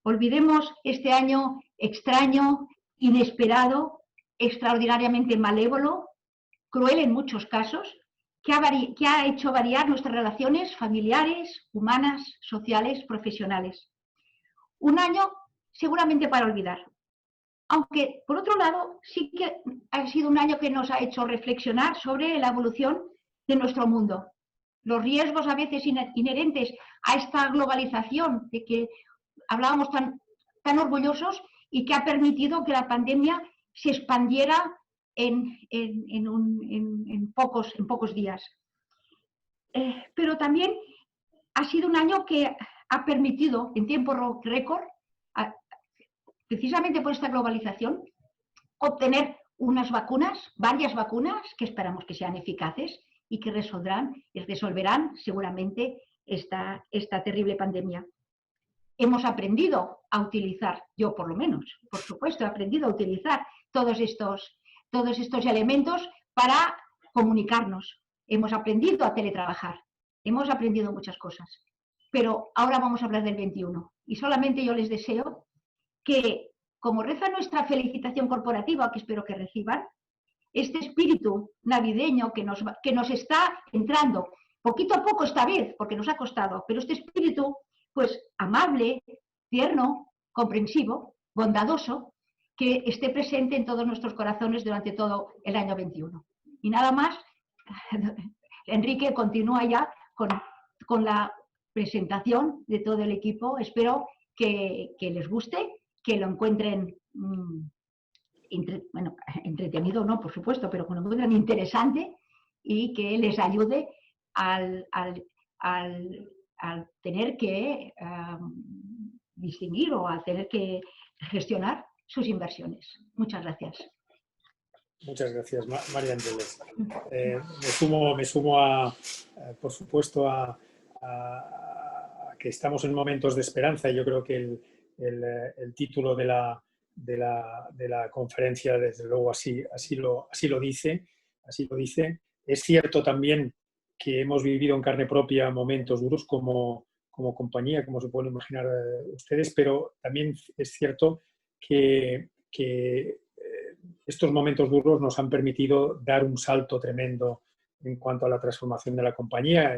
Olvidemos este año extraño, inesperado, extraordinariamente malévolo, cruel en muchos casos, que ha hecho variar nuestras relaciones familiares, humanas, sociales, profesionales. Un año seguramente para olvidar. Aunque, por otro lado, sí que ha sido un año que nos ha hecho reflexionar sobre la evolución de nuestro mundo. Los riesgos a veces inherentes a esta globalización de que hablábamos tan orgullosos y que ha permitido que la pandemia se expandiera en pocos días. Pero también ha sido un año que ha permitido, en tiempo récord, precisamente por esta globalización, obtener unas vacunas, varias vacunas, que esperamos que sean eficaces y que resolverán seguramente esta terrible pandemia. Hemos aprendido a utilizar, yo por lo menos, por supuesto, he aprendido a utilizar todos estos elementos para comunicarnos. Hemos aprendido a teletrabajar, hemos aprendido muchas cosas. Pero ahora vamos a hablar del 21 y solamente yo les deseo que, como reza nuestra felicitación corporativa, que espero que reciban, este espíritu navideño que nos está entrando, poquito a poco esta vez, porque nos ha costado, pero este espíritu, pues, amable, tierno, comprensivo, bondadoso, que esté presente en todos nuestros corazones durante todo el año 21. Y nada más, Enrique continúa ya con la presentación de todo el equipo. Espero que les guste, que lo encuentren, entretenido no, por supuesto, pero que lo encuentren interesante y que les ayude al tener que distinguir o al tener que gestionar sus inversiones. Muchas gracias. Muchas gracias, María Ángeles. Me sumo por supuesto, a que estamos en momentos de esperanza, y yo creo que el título de la conferencia, desde luego, así lo dice. Es cierto también que hemos vivido en carne propia momentos duros como compañía, como se pueden imaginar ustedes, pero también es cierto que estos momentos duros nos han permitido dar un salto tremendo en cuanto a la transformación de la compañía,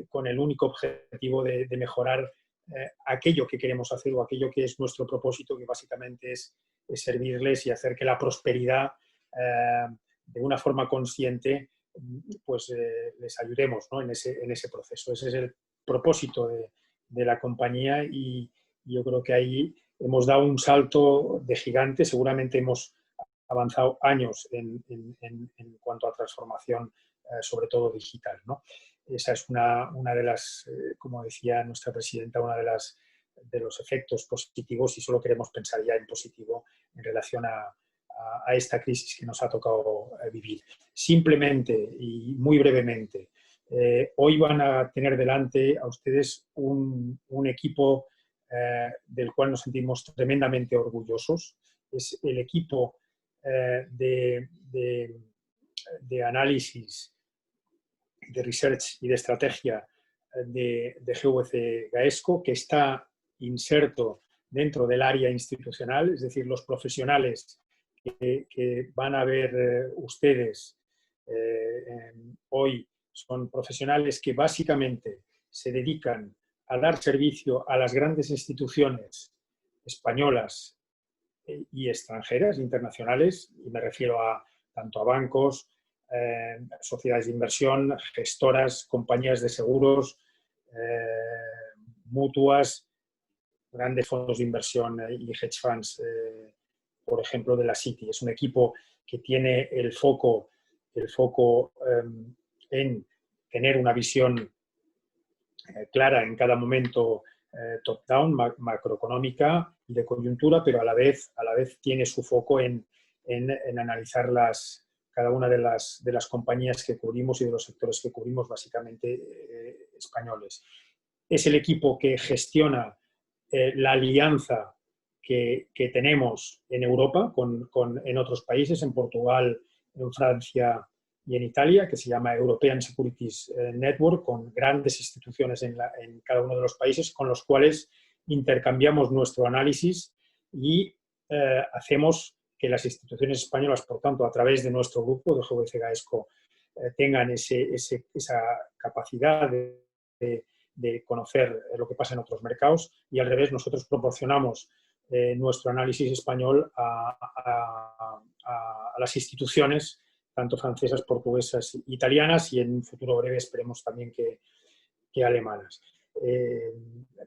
con el único objetivo de mejorar aquello que queremos hacer o aquello que es nuestro propósito, que básicamente es servirles y hacer que la prosperidad, de una forma consciente, pues les ayudemos, ¿no?, en ese proceso. Ese es el propósito de la compañía, y yo creo que ahí hemos dado un salto de gigante. Seguramente hemos avanzado años en cuanto a transformación, sobre todo digital, ¿no? Esa es una de las, como decía nuestra presidenta, de los efectos positivos, y solo queremos pensar ya en positivo en relación a esta crisis que nos ha tocado vivir. Simplemente y muy brevemente, hoy van a tener delante a ustedes un equipo del cual nos sentimos tremendamente orgullosos. Es el equipo de análisis, de research y de estrategia de GVC Gaesco, que está inserto dentro del área institucional, es decir, los profesionales que van a ver ustedes hoy son profesionales que básicamente se dedican a dar servicio a las grandes instituciones españolas y extranjeras, internacionales, y me refiero tanto a bancos, sociedades de inversión, gestoras, compañías de seguros, mutuas, grandes fondos de inversión y hedge funds, por ejemplo, de la Citi. Es un equipo que tiene el foco en tener una visión clara en cada momento, top-down, macroeconómica y de coyuntura, pero a la vez tiene su foco en analizar cada una de las compañías que cubrimos y de los sectores que cubrimos, básicamente españoles. Es el equipo que gestiona la alianza que tenemos en Europa en otros países, en Portugal, en Francia y en Italia, que se llama European Securities Network, con grandes instituciones en cada uno de los países, con los cuales intercambiamos nuestro análisis y hacemos que las instituciones españolas, por tanto, a través de nuestro grupo de GVC Gaesco, tengan esa capacidad de conocer lo que pasa en otros mercados, y al revés, nosotros proporcionamos nuestro análisis español a las instituciones, tanto francesas, portuguesas, italianas, y en un futuro breve esperemos también que alemanas.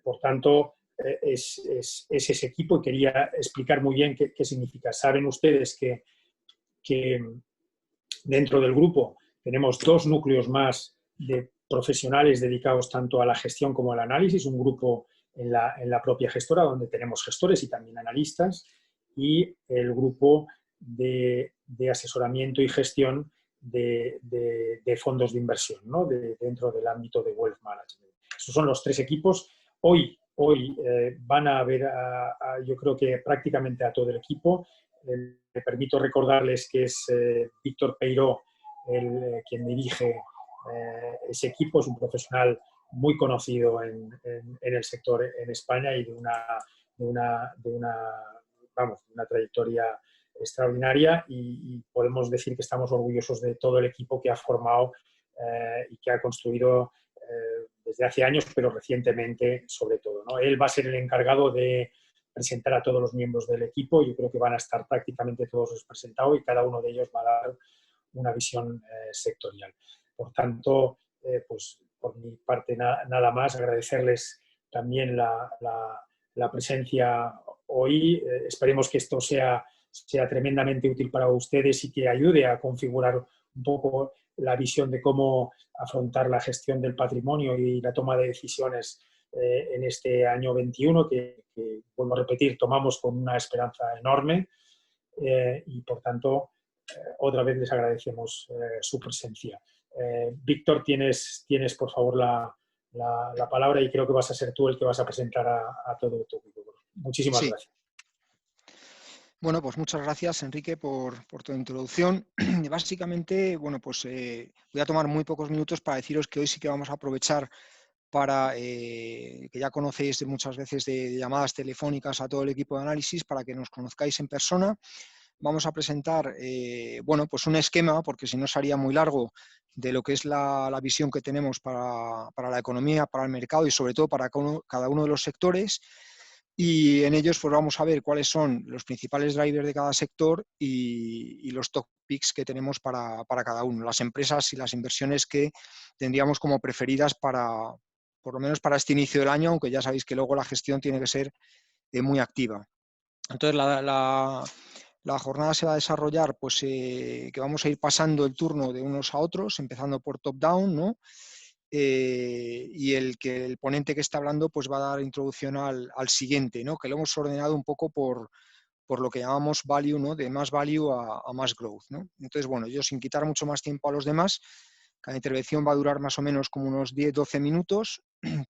Por tanto, es ese equipo, y quería explicar muy bien qué significa. Saben ustedes que dentro del grupo tenemos 2 núcleos más de profesionales dedicados tanto a la gestión como al análisis, un grupo en la propia gestora, donde tenemos gestores y también analistas, y el grupo de asesoramiento y gestión de fondos de inversión, ¿no? Dentro del ámbito de Wealth Management. Esos son los 3 equipos. Hoy van a ver, yo creo que prácticamente a todo el equipo. Me permito recordarles que es Víctor Peiró quien dirige ese equipo. Es un profesional muy conocido en el sector en España y de una trayectoria extraordinaria, y podemos decir que estamos orgullosos de todo el equipo que ha formado y que ha construido desde hace años, pero recientemente sobre todo, ¿no? Él va a ser el encargado de presentar a todos los miembros del equipo. Yo creo que van a estar prácticamente todos presentados, y cada uno de ellos va a dar una visión sectorial. Por tanto, pues por mi parte nada más, agradecerles también la presencia hoy. Esperemos que esto sea tremendamente útil para ustedes y que ayude a configurar un poco la visión de cómo afrontar la gestión del patrimonio y la toma de decisiones en este año 21, que, vuelvo a repetir, tomamos con una esperanza enorme, y por tanto otra vez les agradecemos su presencia. Víctor, tienes por favor la palabra, y creo que vas a ser tú el que vas a presentar a todo tu equipo. Muchísimas gracias. Bueno, pues muchas gracias, Enrique, por tu introducción. Básicamente, bueno, pues voy a tomar muy pocos minutos para deciros que hoy sí que vamos a aprovechar para, que ya conocéis muchas veces de llamadas telefónicas a todo el equipo de análisis, para que nos conozcáis en persona. Vamos a presentar, bueno, pues un esquema, porque si no sería muy largo, de lo que es la visión que tenemos para la economía, para el mercado y sobre todo para cada uno de los sectores. Y en ellos pues vamos a ver cuáles son los principales drivers de cada sector y los top picks que tenemos para cada uno, las empresas y las inversiones que tendríamos como preferidas por lo menos para este inicio del año, aunque ya sabéis que luego la gestión tiene que ser muy activa. Entonces la jornada se va a desarrollar pues que vamos a ir pasando el turno de unos a otros, empezando por top-down, ¿no? Y el ponente que está hablando pues va a dar introducción al siguiente, ¿no? Que lo hemos ordenado un poco por lo que llamamos value, ¿no? De más value a más growth, ¿no? Entonces, bueno, yo sin quitar mucho más tiempo a los demás, cada intervención va a durar más o menos como unos 10-12 minutos,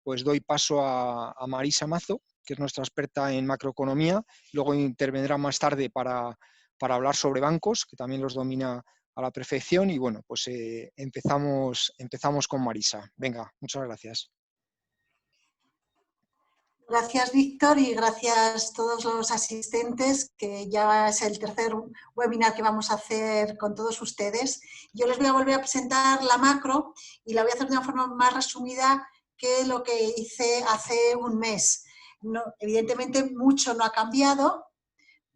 pues doy paso a Marisa Mazo, que es nuestra experta en macroeconomía. Luego intervendrá más tarde para hablar sobre bancos, que también los domina a la perfección. Y bueno, pues empezamos con Marisa. Venga, muchas gracias. Gracias, Víctor, y gracias a todos los asistentes, que ya es el tercer webinar que vamos a hacer con todos ustedes. Yo les voy a volver a presentar la macro y la voy a hacer de una forma más resumida que lo que hice hace un mes. No, evidentemente mucho no ha cambiado,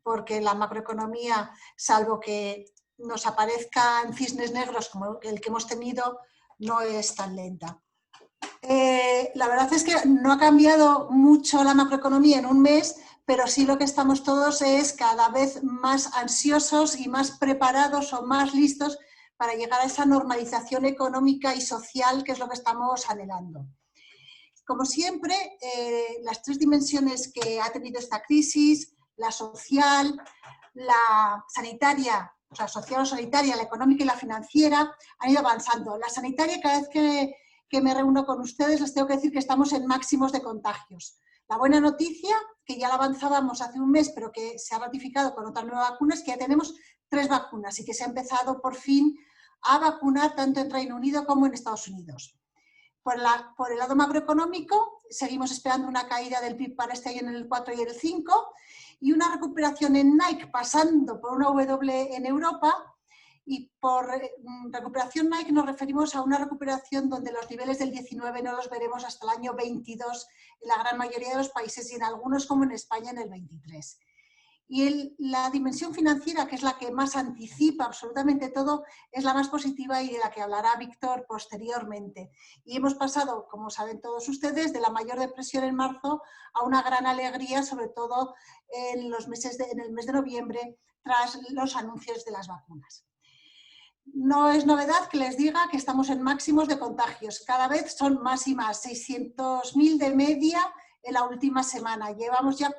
porque la macroeconomía, salvo que nos aparezcan cisnes negros como el que hemos tenido, no es tan lenta. La verdad es que no ha cambiado mucho la macroeconomía en un mes, pero sí lo que estamos todos es cada vez más ansiosos y más preparados o más listos para llegar a esa normalización económica y social que es lo que estamos anhelando. Como siempre, las 3 dimensiones que ha tenido esta crisis, la social, la sanitaria, o sea, social o sanitaria, la económica y la financiera, han ido avanzando. La sanitaria, cada vez que me reúno con ustedes, les tengo que decir que estamos en máximos de contagios. La buena noticia, que ya la avanzábamos hace un mes, pero que se ha ratificado con otra nueva vacuna, es que ya tenemos 3 vacunas y que se ha empezado por fin a vacunar tanto en Reino Unido como en Estados Unidos. Por el lado macroeconómico, seguimos esperando una caída del PIB para este año en el 4 y el 5, y una recuperación en Nike pasando por una W en Europa. Y por recuperación Nike nos referimos a una recuperación donde los niveles del 19 no los veremos hasta el año 22 en la gran mayoría de los países y en algunos, como en España, en el 23. Y la dimensión financiera, que es la que más anticipa absolutamente todo, es la más positiva y de la que hablará Víctor posteriormente. Y hemos pasado, como saben todos ustedes, de la mayor depresión en marzo a una gran alegría, sobre todo en el mes de noviembre, tras los anuncios de las vacunas. No es novedad que les diga que estamos en máximos de contagios. Cada vez son más y más, 600.000 de media en la última semana. Llevamos ya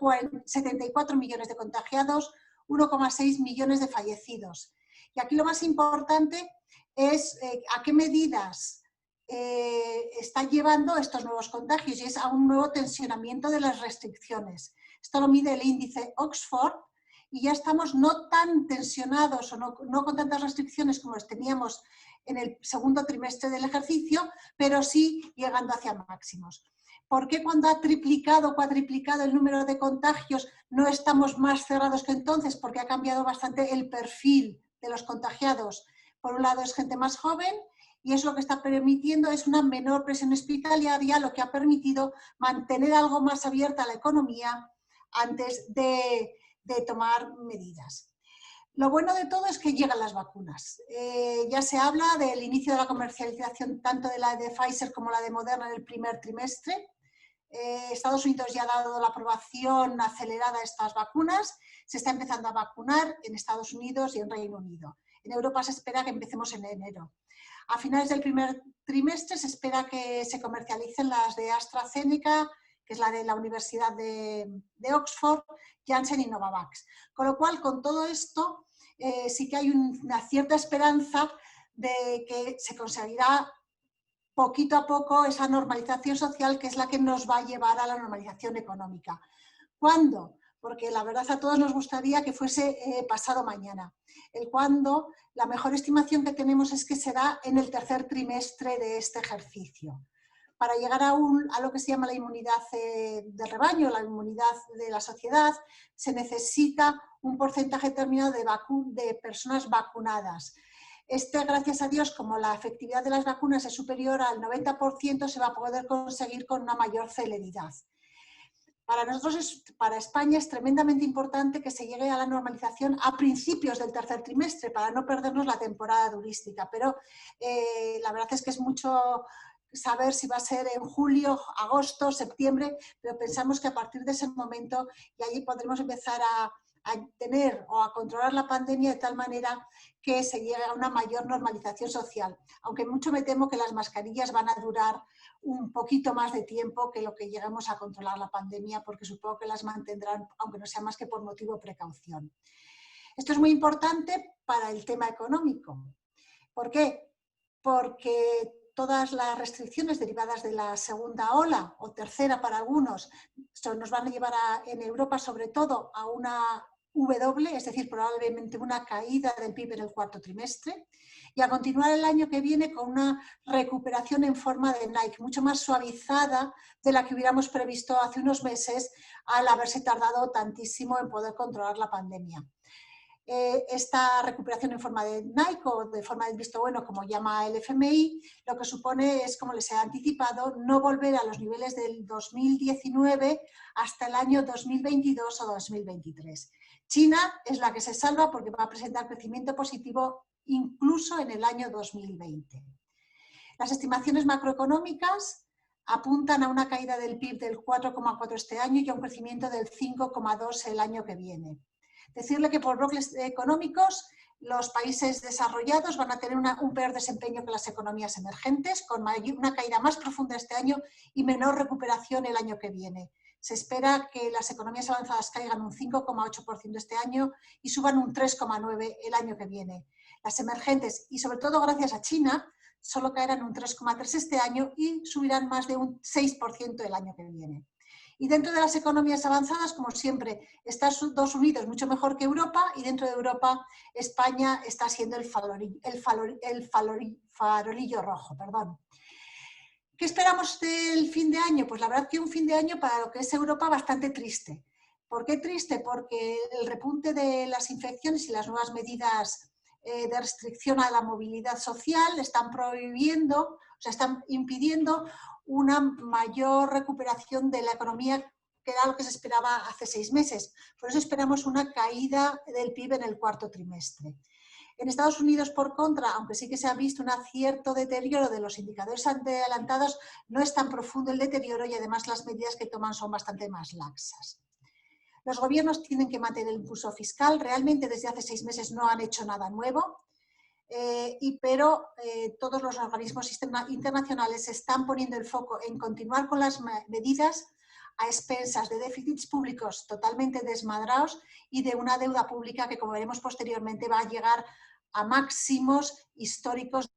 74 millones de contagiados, 1,6 millones de fallecidos. Y aquí lo más importante es a qué medidas están llevando estos nuevos contagios, y es a un nuevo tensionamiento de las restricciones. Esto lo mide el índice Oxford, y ya estamos no tan tensionados o no con tantas restricciones como las teníamos en el segundo trimestre del ejercicio, pero sí llegando hacia máximos. ¿Por qué cuando ha triplicado o cuadriplicado el número de contagios no estamos más cerrados que entonces? Porque ha cambiado bastante el perfil de los contagiados. Por un lado es gente más joven, y eso lo que está permitiendo es una menor presión hospitalaria, lo que ha permitido mantener algo más abierta la economía antes de tomar medidas. Lo bueno de todo es que llegan las vacunas. Ya se habla del inicio de la comercialización tanto de la de Pfizer como la de Moderna en el primer trimestre. Estados Unidos ya ha dado la aprobación acelerada a estas vacunas. Se está empezando a vacunar en Estados Unidos y en Reino Unido. En Europa se espera que empecemos en enero. A finales del primer trimestre se espera que se comercialicen las de AstraZeneca, que es la de la Universidad de Oxford, Janssen y Novavax. Con lo cual, con todo esto, sí que hay una cierta esperanza de que se conseguirá poquito a poco esa normalización social, que es la que nos va a llevar a la normalización económica. ¿Cuándo? Porque la verdad a todos nos gustaría que fuese pasado mañana. El cuándo, la mejor estimación que tenemos es que será en el tercer trimestre de este ejercicio. Para llegar a lo que se llama la inmunidad de rebaño, la inmunidad de la sociedad, se necesita un porcentaje determinado de personas vacunadas. Gracias a Dios, como la efectividad de las vacunas es superior al 90%, se va a poder conseguir con una mayor celeridad. Para nosotros, para España, es tremendamente importante que se llegue a la normalización a principios del tercer trimestre, para no perdernos la temporada turística. Pero la verdad es que es mucho saber si va a ser en julio, agosto, septiembre, pero pensamos que a partir de ese momento y allí podremos empezar a tener o a controlar la pandemia de tal manera que se llegue a una mayor normalización social. Aunque mucho me temo que las mascarillas van a durar un poquito más de tiempo que lo que lleguemos a controlar la pandemia, porque supongo que las mantendrán, aunque no sea más que por motivo de precaución. Esto es muy importante para el tema económico. ¿Por qué? Porque todas las restricciones derivadas de la segunda ola o tercera para algunos nos van a llevar en Europa sobre todo a una W, es decir, probablemente una caída del PIB en el cuarto trimestre, y a continuar el año que viene con una recuperación en forma de Nike, mucho más suavizada de la que hubiéramos previsto hace unos meses al haberse tardado tantísimo en poder controlar la pandemia. Esta recuperación en forma de Nike o de forma del visto bueno, como llama el FMI, lo que supone es, como les he anticipado, no volver a los niveles del 2019 hasta el año 2022 o 2023. China es la que se salva porque va a presentar crecimiento positivo incluso en el año 2020. Las estimaciones macroeconómicas apuntan a una caída del PIB del 4,4 este año y a un crecimiento del 5,2 el año que viene. Decirle que por bloques económicos los países desarrollados van a tener un peor desempeño que las economías emergentes, con una caída más profunda este año y menor recuperación el año que viene. Se espera que las economías avanzadas caigan un 5,8% este año y suban un 3,9% el año que viene. Las emergentes, y sobre todo gracias a China, solo caerán un 3,3% este año y subirán más de un 6% el año que viene. Y dentro de las economías avanzadas, como siempre, Estados Unidos mucho mejor que Europa, y dentro de Europa España está siendo el farolillo rojo. ¿Qué esperamos del fin de año? Pues la verdad que un fin de año para lo que es Europa bastante triste. ¿Por qué triste? Porque el repunte de las infecciones y las nuevas medidas de restricción a la movilidad social están prohibiendo, o sea, están impidiendo una mayor recuperación de la economía, que era lo que se esperaba hace 6 meses. Por eso esperamos una caída del PIB en el cuarto trimestre. En Estados Unidos, por contra, aunque sí que se ha visto un cierto deterioro de los indicadores adelantados, no es tan profundo el deterioro y además las medidas que toman son bastante más laxas. Los gobiernos tienen que mantener el impulso fiscal. Realmente desde hace 6 meses no han hecho nada nuevo, pero todos los organismos internacionales están poniendo el foco en continuar con las medidas a expensas de déficits públicos totalmente desmadrados y de una deuda pública que, como veremos posteriormente, va a llegar a máximos históricos.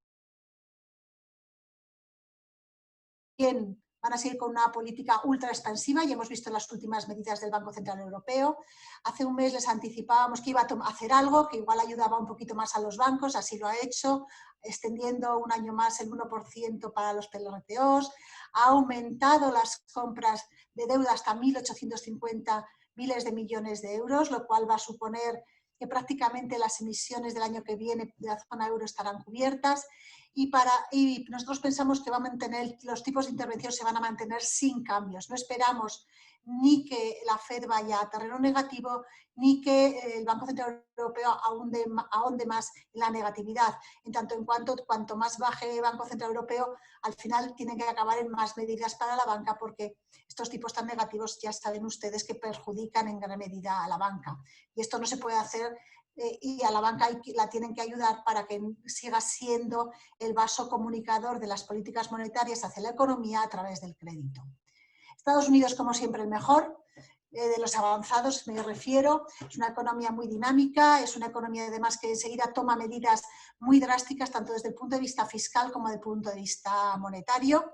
Van a seguir con una política ultra expansiva, ya hemos visto las últimas medidas del Banco Central Europeo. Hace un mes les anticipábamos que iba a hacer algo, que igual ayudaba un poquito más a los bancos, así lo ha hecho, extendiendo un año más el 1% para los PLRTOs, ha aumentado las compras de deuda hasta 1.850 miles de millones de euros, lo cual va a suponer que prácticamente las emisiones del año que viene de la zona euro estarán cubiertas. Y nosotros pensamos que va a mantener, los tipos de intervención se van a mantener sin cambios. No esperamos ni que la Fed vaya a terreno negativo, ni que el Banco Central Europeo ahonde más en la negatividad. En tanto en cuanto más baje el Banco Central Europeo, al final tienen que acabar en más medidas para la banca, porque estos tipos tan negativos ya saben ustedes que perjudican en gran medida a la banca. Y esto no se puede hacer y a la banca la tienen que ayudar para que siga siendo el vaso comunicador de las políticas monetarias hacia la economía a través del crédito. Estados Unidos, como siempre, el mejor de los avanzados, me refiero. Es una economía muy dinámica, es una economía además que enseguida toma medidas muy drásticas, tanto desde el punto de vista fiscal como desde el punto de vista monetario.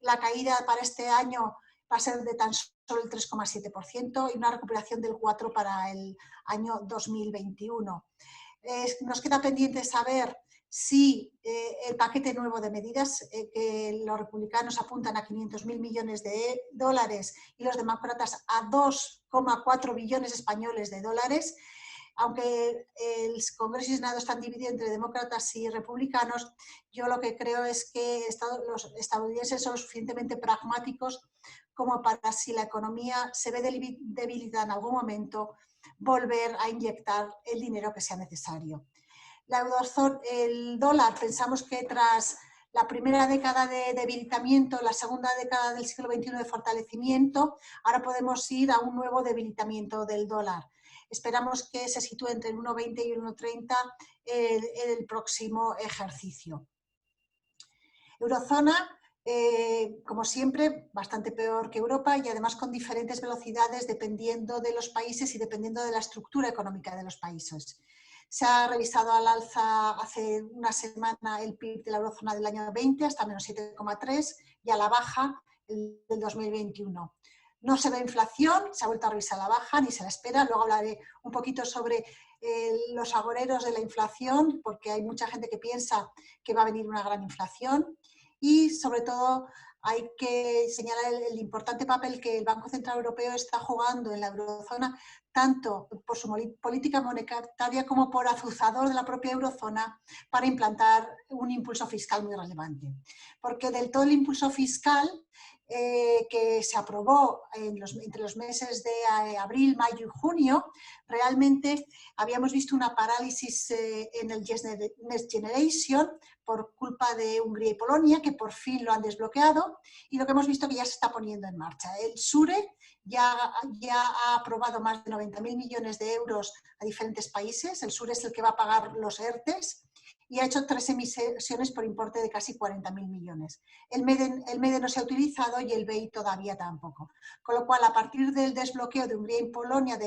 La caída para este año va a ser de tan solo el 3,7% y una recuperación del 4% para el año 2021. Nos queda pendiente saber si el paquete nuevo de medidas, que los republicanos apuntan a 500.000 millones de dólares y los demócratas a 2,4 billones españoles de dólares, aunque el Congreso y Senado están divididos entre demócratas y republicanos, yo lo que creo es que los estadounidenses son lo suficientemente pragmáticos como para, si la economía se ve debilitada en algún momento, volver a inyectar el dinero que sea necesario. El dólar, pensamos que tras la primera década de debilitamiento, la segunda década del siglo XXI de fortalecimiento, ahora podemos ir a un nuevo debilitamiento del dólar. Esperamos que se sitúe entre el 1,20 y el 1,30 el próximo ejercicio. Eurozona, como siempre, bastante peor que Europa y además con diferentes velocidades dependiendo de los países y dependiendo de la estructura económica de los países. Se ha revisado al alza hace una semana el PIB de la eurozona del año 20 hasta menos 7,3 y a la baja el del 2021. No se ve inflación, se ha vuelto a revisar a la baja, ni se la espera. Luego hablaré un poquito sobre los agoreros de la inflación, porque hay mucha gente que piensa que va a venir una gran inflación. Y sobre todo hay que señalar el importante papel que el Banco Central Europeo está jugando en la eurozona, tanto por su política monetaria como por azuzador de la propia eurozona para implantar un impulso fiscal muy relevante. Porque del todo el impulso fiscal que se aprobó entre los meses de abril, mayo y junio, realmente habíamos visto una parálisis en el Next Generation por culpa de Hungría y Polonia, que por fin lo han desbloqueado, y lo que hemos visto que ya se está poniendo en marcha. El SURE ya ha aprobado más de 90.000 millones de euros a diferentes países. El SURE es el que va a pagar los ERTES, y ha hecho 3 emisiones por importe de casi 40.000 millones. El MEDE no se ha utilizado y el BEI todavía tampoco. Con lo cual, a partir del desbloqueo de Hungría y Polonia,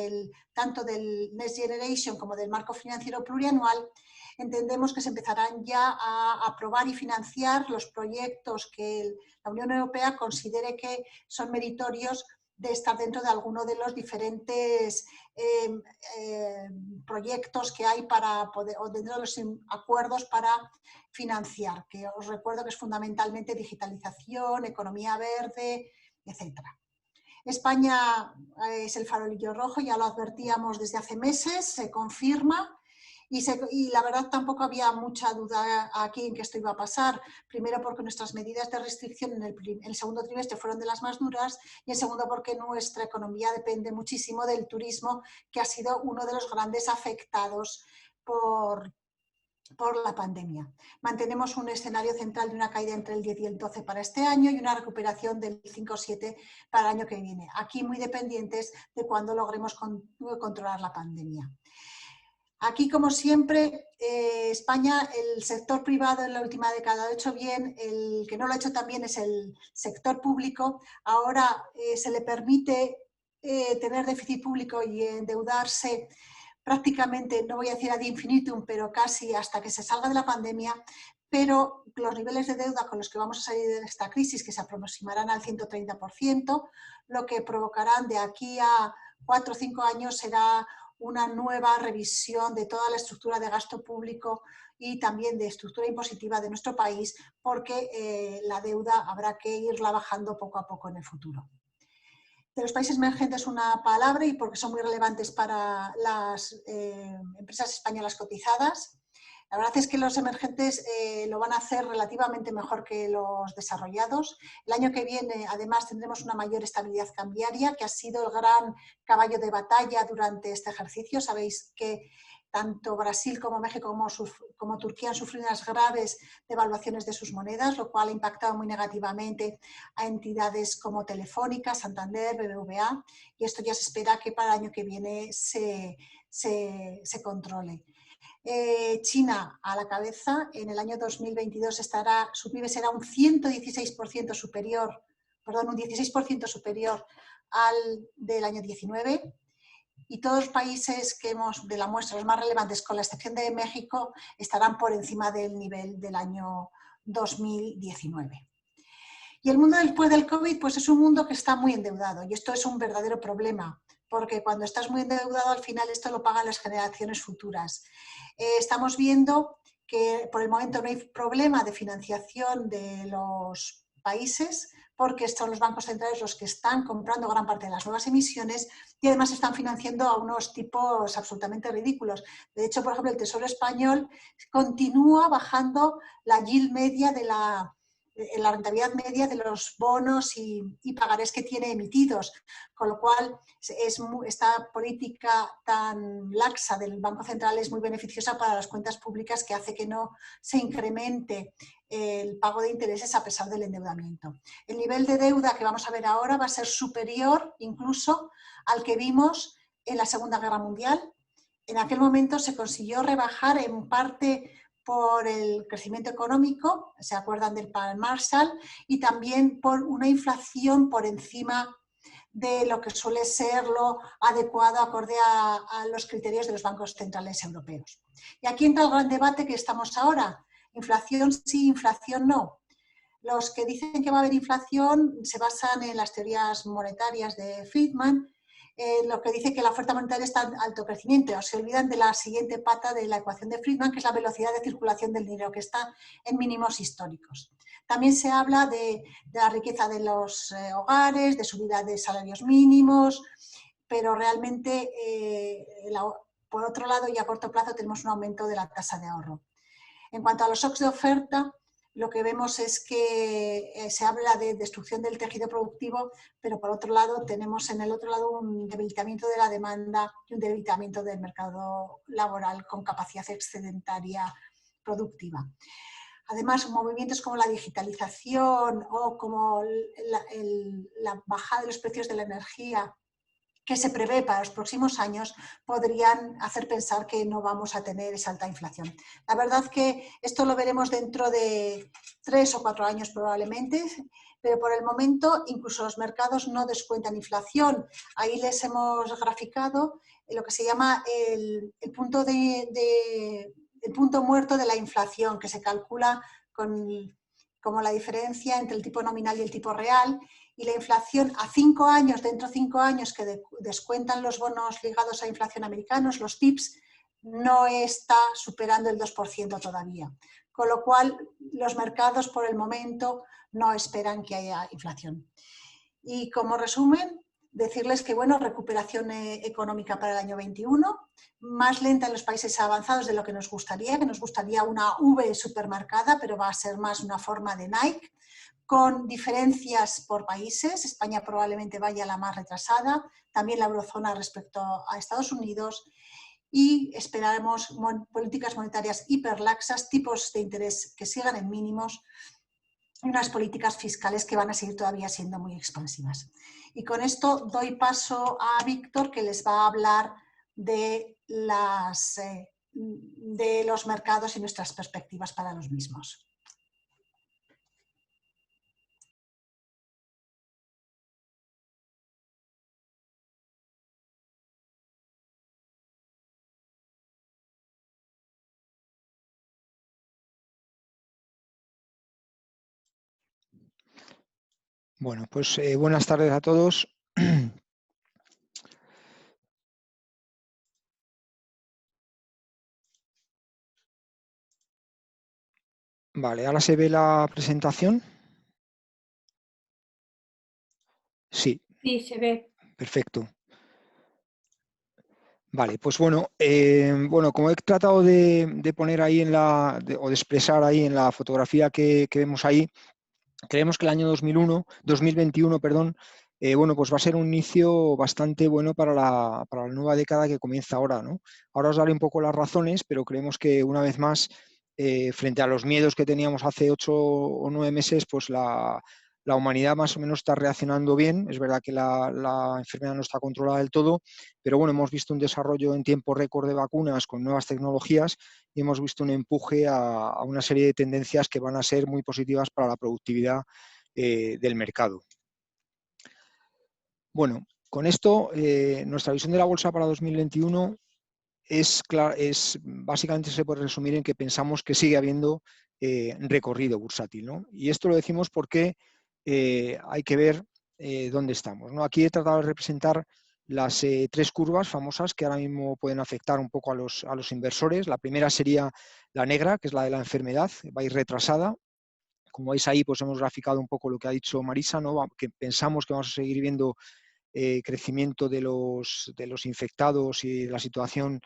tanto del Next Generation como del marco financiero plurianual, entendemos que se empezarán ya a aprobar y financiar los proyectos que la Unión Europea considere que son meritorios de estar dentro de alguno de los diferentes proyectos que hay para poder, o dentro de los acuerdos para financiar, que os recuerdo que es fundamentalmente digitalización, economía verde, etcétera. España es el farolillo rojo, ya lo advertíamos desde hace meses, se confirma. Y la verdad tampoco había mucha duda aquí en que esto iba a pasar. Primero porque nuestras medidas de restricción en el segundo trimestre fueron de las más duras y en segundo porque nuestra economía depende muchísimo del turismo, que ha sido uno de los grandes afectados por la pandemia. Mantenemos un escenario central de una caída entre el 10 y el 12 para este año y una recuperación del 5 o 7 para el año que viene. Aquí muy dependientes de cuándo logremos controlar la pandemia. Aquí, como siempre, España, el sector privado en la última década lo ha hecho bien, el que no lo ha hecho tan bien es el sector público. Ahora se le permite tener déficit público y endeudarse prácticamente, no voy a decir ad infinitum, pero casi hasta que se salga de la pandemia, pero los niveles de deuda con los que vamos a salir de esta crisis, que se aproximarán al 130%, lo que provocarán de aquí a 4 o 5 años será una nueva revisión de toda la estructura de gasto público y también de estructura impositiva de nuestro país, porque la deuda habrá que irla bajando poco a poco en el futuro. De los países emergentes una palabra, y porque son muy relevantes para las empresas españolas cotizadas. La verdad es que los emergentes lo van a hacer relativamente mejor que los desarrollados. El año que viene, además, tendremos una mayor estabilidad cambiaria, que ha sido el gran caballo de batalla durante este ejercicio. Sabéis que tanto Brasil como México como Turquía han sufrido unas graves devaluaciones de sus monedas, lo cual ha impactado muy negativamente a entidades como Telefónica, Santander, BBVA, y esto ya se espera que para el año que viene se controle. China a la cabeza, en el año 2022 su PIB será un 116% superior, perdón, un 16% superior al del año 19, y todos los países que hemos de la muestra, los más relevantes, con la excepción de México, estarán por encima del nivel del año 2019. Y el mundo después del COVID, pues es un mundo que está muy endeudado, y esto es un verdadero problema, porque cuando estás muy endeudado, al final esto lo pagan las generaciones futuras. Estamos viendo que por el momento no hay problema de financiación de los países, porque son los bancos centrales los que están comprando gran parte de las nuevas emisiones y además están financiando a unos tipos absolutamente ridículos. De hecho, por ejemplo, el Tesoro español continúa bajando la yield media de la rentabilidad media de los bonos y pagarés que tiene emitidos, con lo cual esta política tan laxa del Banco Central es muy beneficiosa para las cuentas públicas, que hace que no se incremente el pago de intereses a pesar del endeudamiento. El nivel de deuda que vamos a ver ahora va a ser superior incluso al que vimos en la Segunda Guerra Mundial. En aquel momento se consiguió rebajar en parte por el crecimiento económico, se acuerdan del Plan Marshall, y también por una inflación por encima de lo que suele ser lo adecuado acorde a los criterios de los bancos centrales europeos. Y aquí entra el gran debate que estamos ahora. Inflación sí, inflación no. Los que dicen que va a haber inflación se basan en las teorías monetarias de Friedman, lo que dice que la oferta monetaria está en alto crecimiento, o se olvidan de la siguiente pata de la ecuación de Friedman, que es la velocidad de circulación del dinero, que está en mínimos históricos. También se habla de la riqueza de los hogares, de subida de salarios mínimos, pero realmente, por otro lado y a corto plazo, tenemos un aumento de la tasa de ahorro. En cuanto a los shocks de oferta, lo que vemos es que se habla de destrucción del tejido productivo, pero por otro lado tenemos en el otro lado un debilitamiento de la demanda y un debilitamiento del mercado laboral con capacidad excedentaria productiva. Además, movimientos como la digitalización o como la bajada de los precios de la energía que se prevé para los próximos años podrían hacer pensar que no vamos a tener esa alta inflación. La verdad que esto lo veremos dentro de 3 o 4 años probablemente, pero por el momento incluso los mercados no descuentan inflación. Ahí les hemos graficado lo que se llama el punto muerto de la inflación, que se calcula como la diferencia entre el tipo nominal y el tipo real, y la inflación a 5 años, dentro de 5 años que descuentan los bonos ligados a inflación americanos, los TIPS, no está superando el 2% todavía. Con lo cual, los mercados por el momento no esperan que haya inflación. Y como resumen, decirles que, bueno, recuperación económica para el año 21, más lenta en los países avanzados de lo que nos gustaría una V supermarcada, pero va a ser más una forma de Nike, con diferencias por países. España probablemente vaya la más retrasada, también la eurozona respecto a Estados Unidos, y esperaremos políticas monetarias hiperlaxas, tipos de interés que sigan en mínimos, y unas políticas fiscales que van a seguir todavía siendo muy expansivas. Y con esto doy paso a Víctor, que les va a hablar de los mercados y nuestras perspectivas para los mismos. Bueno, pues buenas tardes a todos. Vale, ¿ahora se ve la presentación? Sí. Sí, se ve. Perfecto. Vale, pues bueno, como he tratado de poner ahí o de expresar ahí en la fotografía que vemos ahí, creemos que el año 2021, perdón, pues va a ser un inicio bastante bueno para la nueva década que comienza ahora, ¿no? Ahora os daré un poco las razones, pero creemos que una vez más, frente a los miedos que teníamos hace 8 o 9 meses, pues la humanidad más o menos está reaccionando bien. Es verdad que la enfermedad no está controlada del todo, pero bueno, hemos visto un desarrollo en tiempo récord de vacunas con nuevas tecnologías y hemos visto un empuje a una serie de tendencias que van a ser muy positivas para la productividad del mercado. Bueno, con esto, nuestra visión de la bolsa para 2021 básicamente se puede resumir en que pensamos que sigue habiendo recorrido bursátil, ¿no? Y esto lo decimos porque hay que ver dónde estamos, ¿no? Aquí he tratado de representar las 3 curvas famosas que ahora mismo pueden afectar un poco a los inversores. La primera sería la negra, que es la de la enfermedad, va a ir retrasada. Como veis ahí, pues hemos graficado un poco lo que ha dicho Marisa, ¿no? Que pensamos que vamos a seguir viendo crecimiento de los infectados y la situación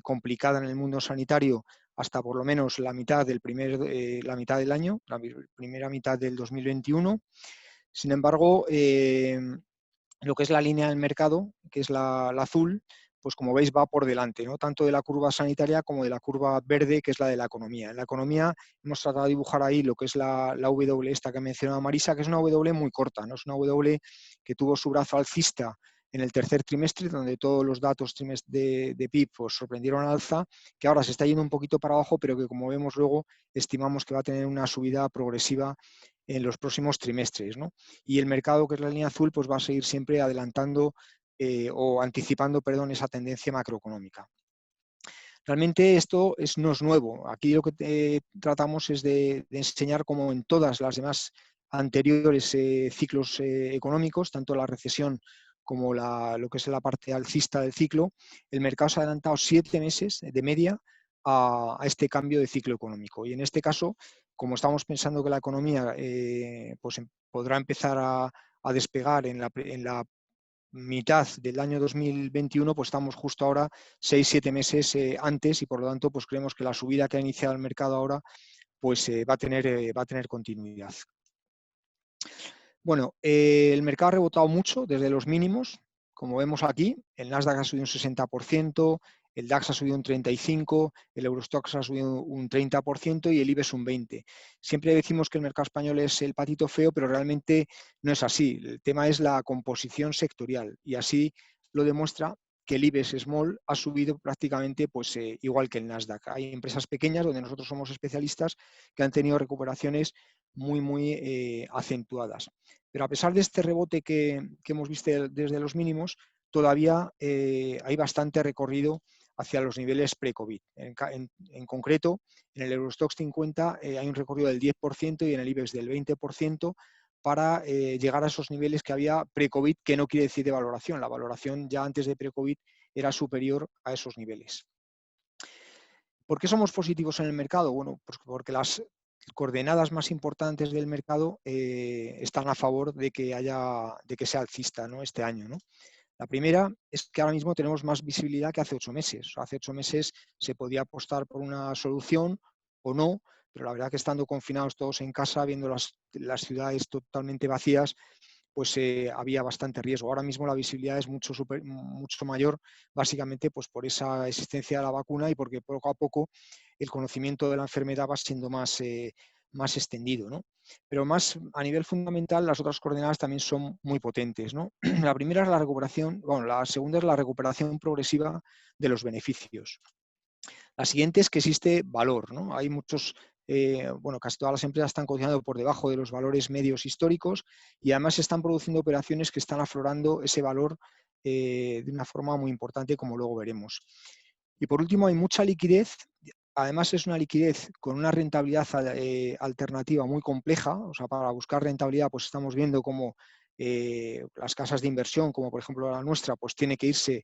complicada en el mundo sanitario hasta por lo menos la mitad del año, la primera mitad del 2021. Sin embargo, lo que es la línea del mercado, que es la azul, pues como veis va por delante, ¿no? Tanto de la curva sanitaria como de la curva verde, que es la de la economía. En la economía hemos tratado de dibujar ahí lo que es la W esta que mencionaba Marisa, que es una W muy corta, ¿no? Es una W que tuvo su brazo alcista en el tercer trimestre, donde todos los datos de PIB pues, sorprendieron al alza, que ahora se está yendo un poquito para abajo, pero que como vemos luego, estimamos que va a tener una subida progresiva en los próximos trimestres, ¿no? Y el mercado, que es la línea azul, pues va a seguir siempre adelantando o anticipando, perdón, esa tendencia macroeconómica. Realmente esto no es nuevo. Aquí lo que tratamos es de enseñar cómo en todas las demás anteriores ciclos económicos, tanto la recesión como lo que es la parte alcista del ciclo, el mercado se ha adelantado 7 meses de media a este cambio de ciclo económico. Y en este caso, como estamos pensando que la economía pues podrá empezar a despegar en la mitad del año 2021, pues estamos justo ahora 6-7 meses antes y por lo tanto pues creemos que la subida que ha iniciado el mercado ahora pues va a tener continuidad. Bueno, el mercado ha rebotado mucho desde los mínimos, como vemos aquí. El Nasdaq ha subido un 60%, el DAX ha subido un 35%, el Eurostoxx ha subido un 30% y el IBEX un 20%. Siempre decimos que el mercado español es el patito feo, pero realmente no es así. El tema es la composición sectorial y así lo demuestra que el IBEX Small ha subido prácticamente pues, igual que el Nasdaq. Hay empresas pequeñas donde nosotros somos especialistas que han tenido recuperaciones muy acentuadas. Pero a pesar de este rebote que hemos visto desde los mínimos, todavía hay bastante recorrido hacia los niveles pre-COVID. En concreto, en el Eurostoxx 50 hay un recorrido del 10% y en el IBEX del 20%, para llegar a esos niveles que había pre-COVID, que no quiere decir de valoración. La valoración ya antes de pre-COVID era superior a esos niveles. ¿Por qué somos positivos en el mercado? Bueno, pues porque las coordenadas más importantes del mercado están a favor de que sea alcista, ¿no?, este año, ¿no? La primera es que ahora mismo tenemos más visibilidad que hace 8 meses. O sea, hace 8 meses se podía apostar por una solución o no, pero la verdad que estando confinados todos en casa, viendo las ciudades totalmente vacías, pues había bastante riesgo. Ahora mismo la visibilidad es mucho mayor, básicamente pues por esa existencia de la vacuna y porque poco a poco el conocimiento de la enfermedad va siendo más extendido, ¿no? Pero más a nivel fundamental, las otras coordenadas también son muy potentes, ¿no? La primera es la recuperación, bueno, la segunda es la recuperación progresiva de los beneficios. La siguiente es que existe valor, ¿no? Hay muchos, bueno, casi todas las empresas están cotizando por debajo de los valores medios históricos y además se están produciendo operaciones que están aflorando ese valor de una forma muy importante, como luego veremos. Y por último, hay mucha liquidez. Además, es una liquidez con una rentabilidad alternativa muy compleja. O sea, para buscar rentabilidad, pues estamos viendo cómo las casas de inversión, como por ejemplo la nuestra, pues tiene que irse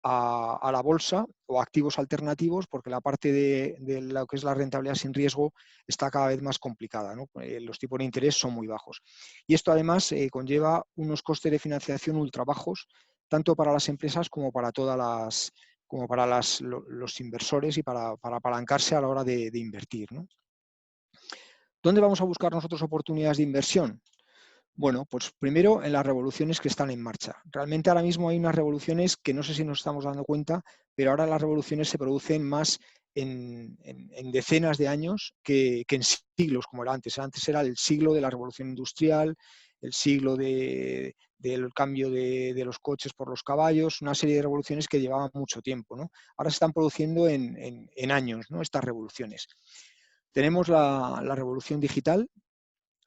a la bolsa o activos alternativos, porque la parte de lo que es la rentabilidad sin riesgo está cada vez más complicada, ¿no? Los tipos de interés son muy bajos. Y esto además conlleva unos costes de financiación ultra bajos, tanto para las empresas como para los inversores y para apalancarse a la hora de invertir, ¿no? ¿Dónde vamos a buscar nosotros oportunidades de inversión? Bueno, pues primero en las revoluciones que están en marcha. Realmente ahora mismo hay unas revoluciones que no sé si nos estamos dando cuenta, pero ahora las revoluciones se producen más en decenas de años que en siglos como era antes. Antes era el siglo de la revolución industrial, el siglo del cambio de los coches por los caballos, una serie de revoluciones que llevaban mucho tiempo, ¿no? Ahora se están produciendo en años, ¿no?, estas revoluciones. Tenemos la revolución digital,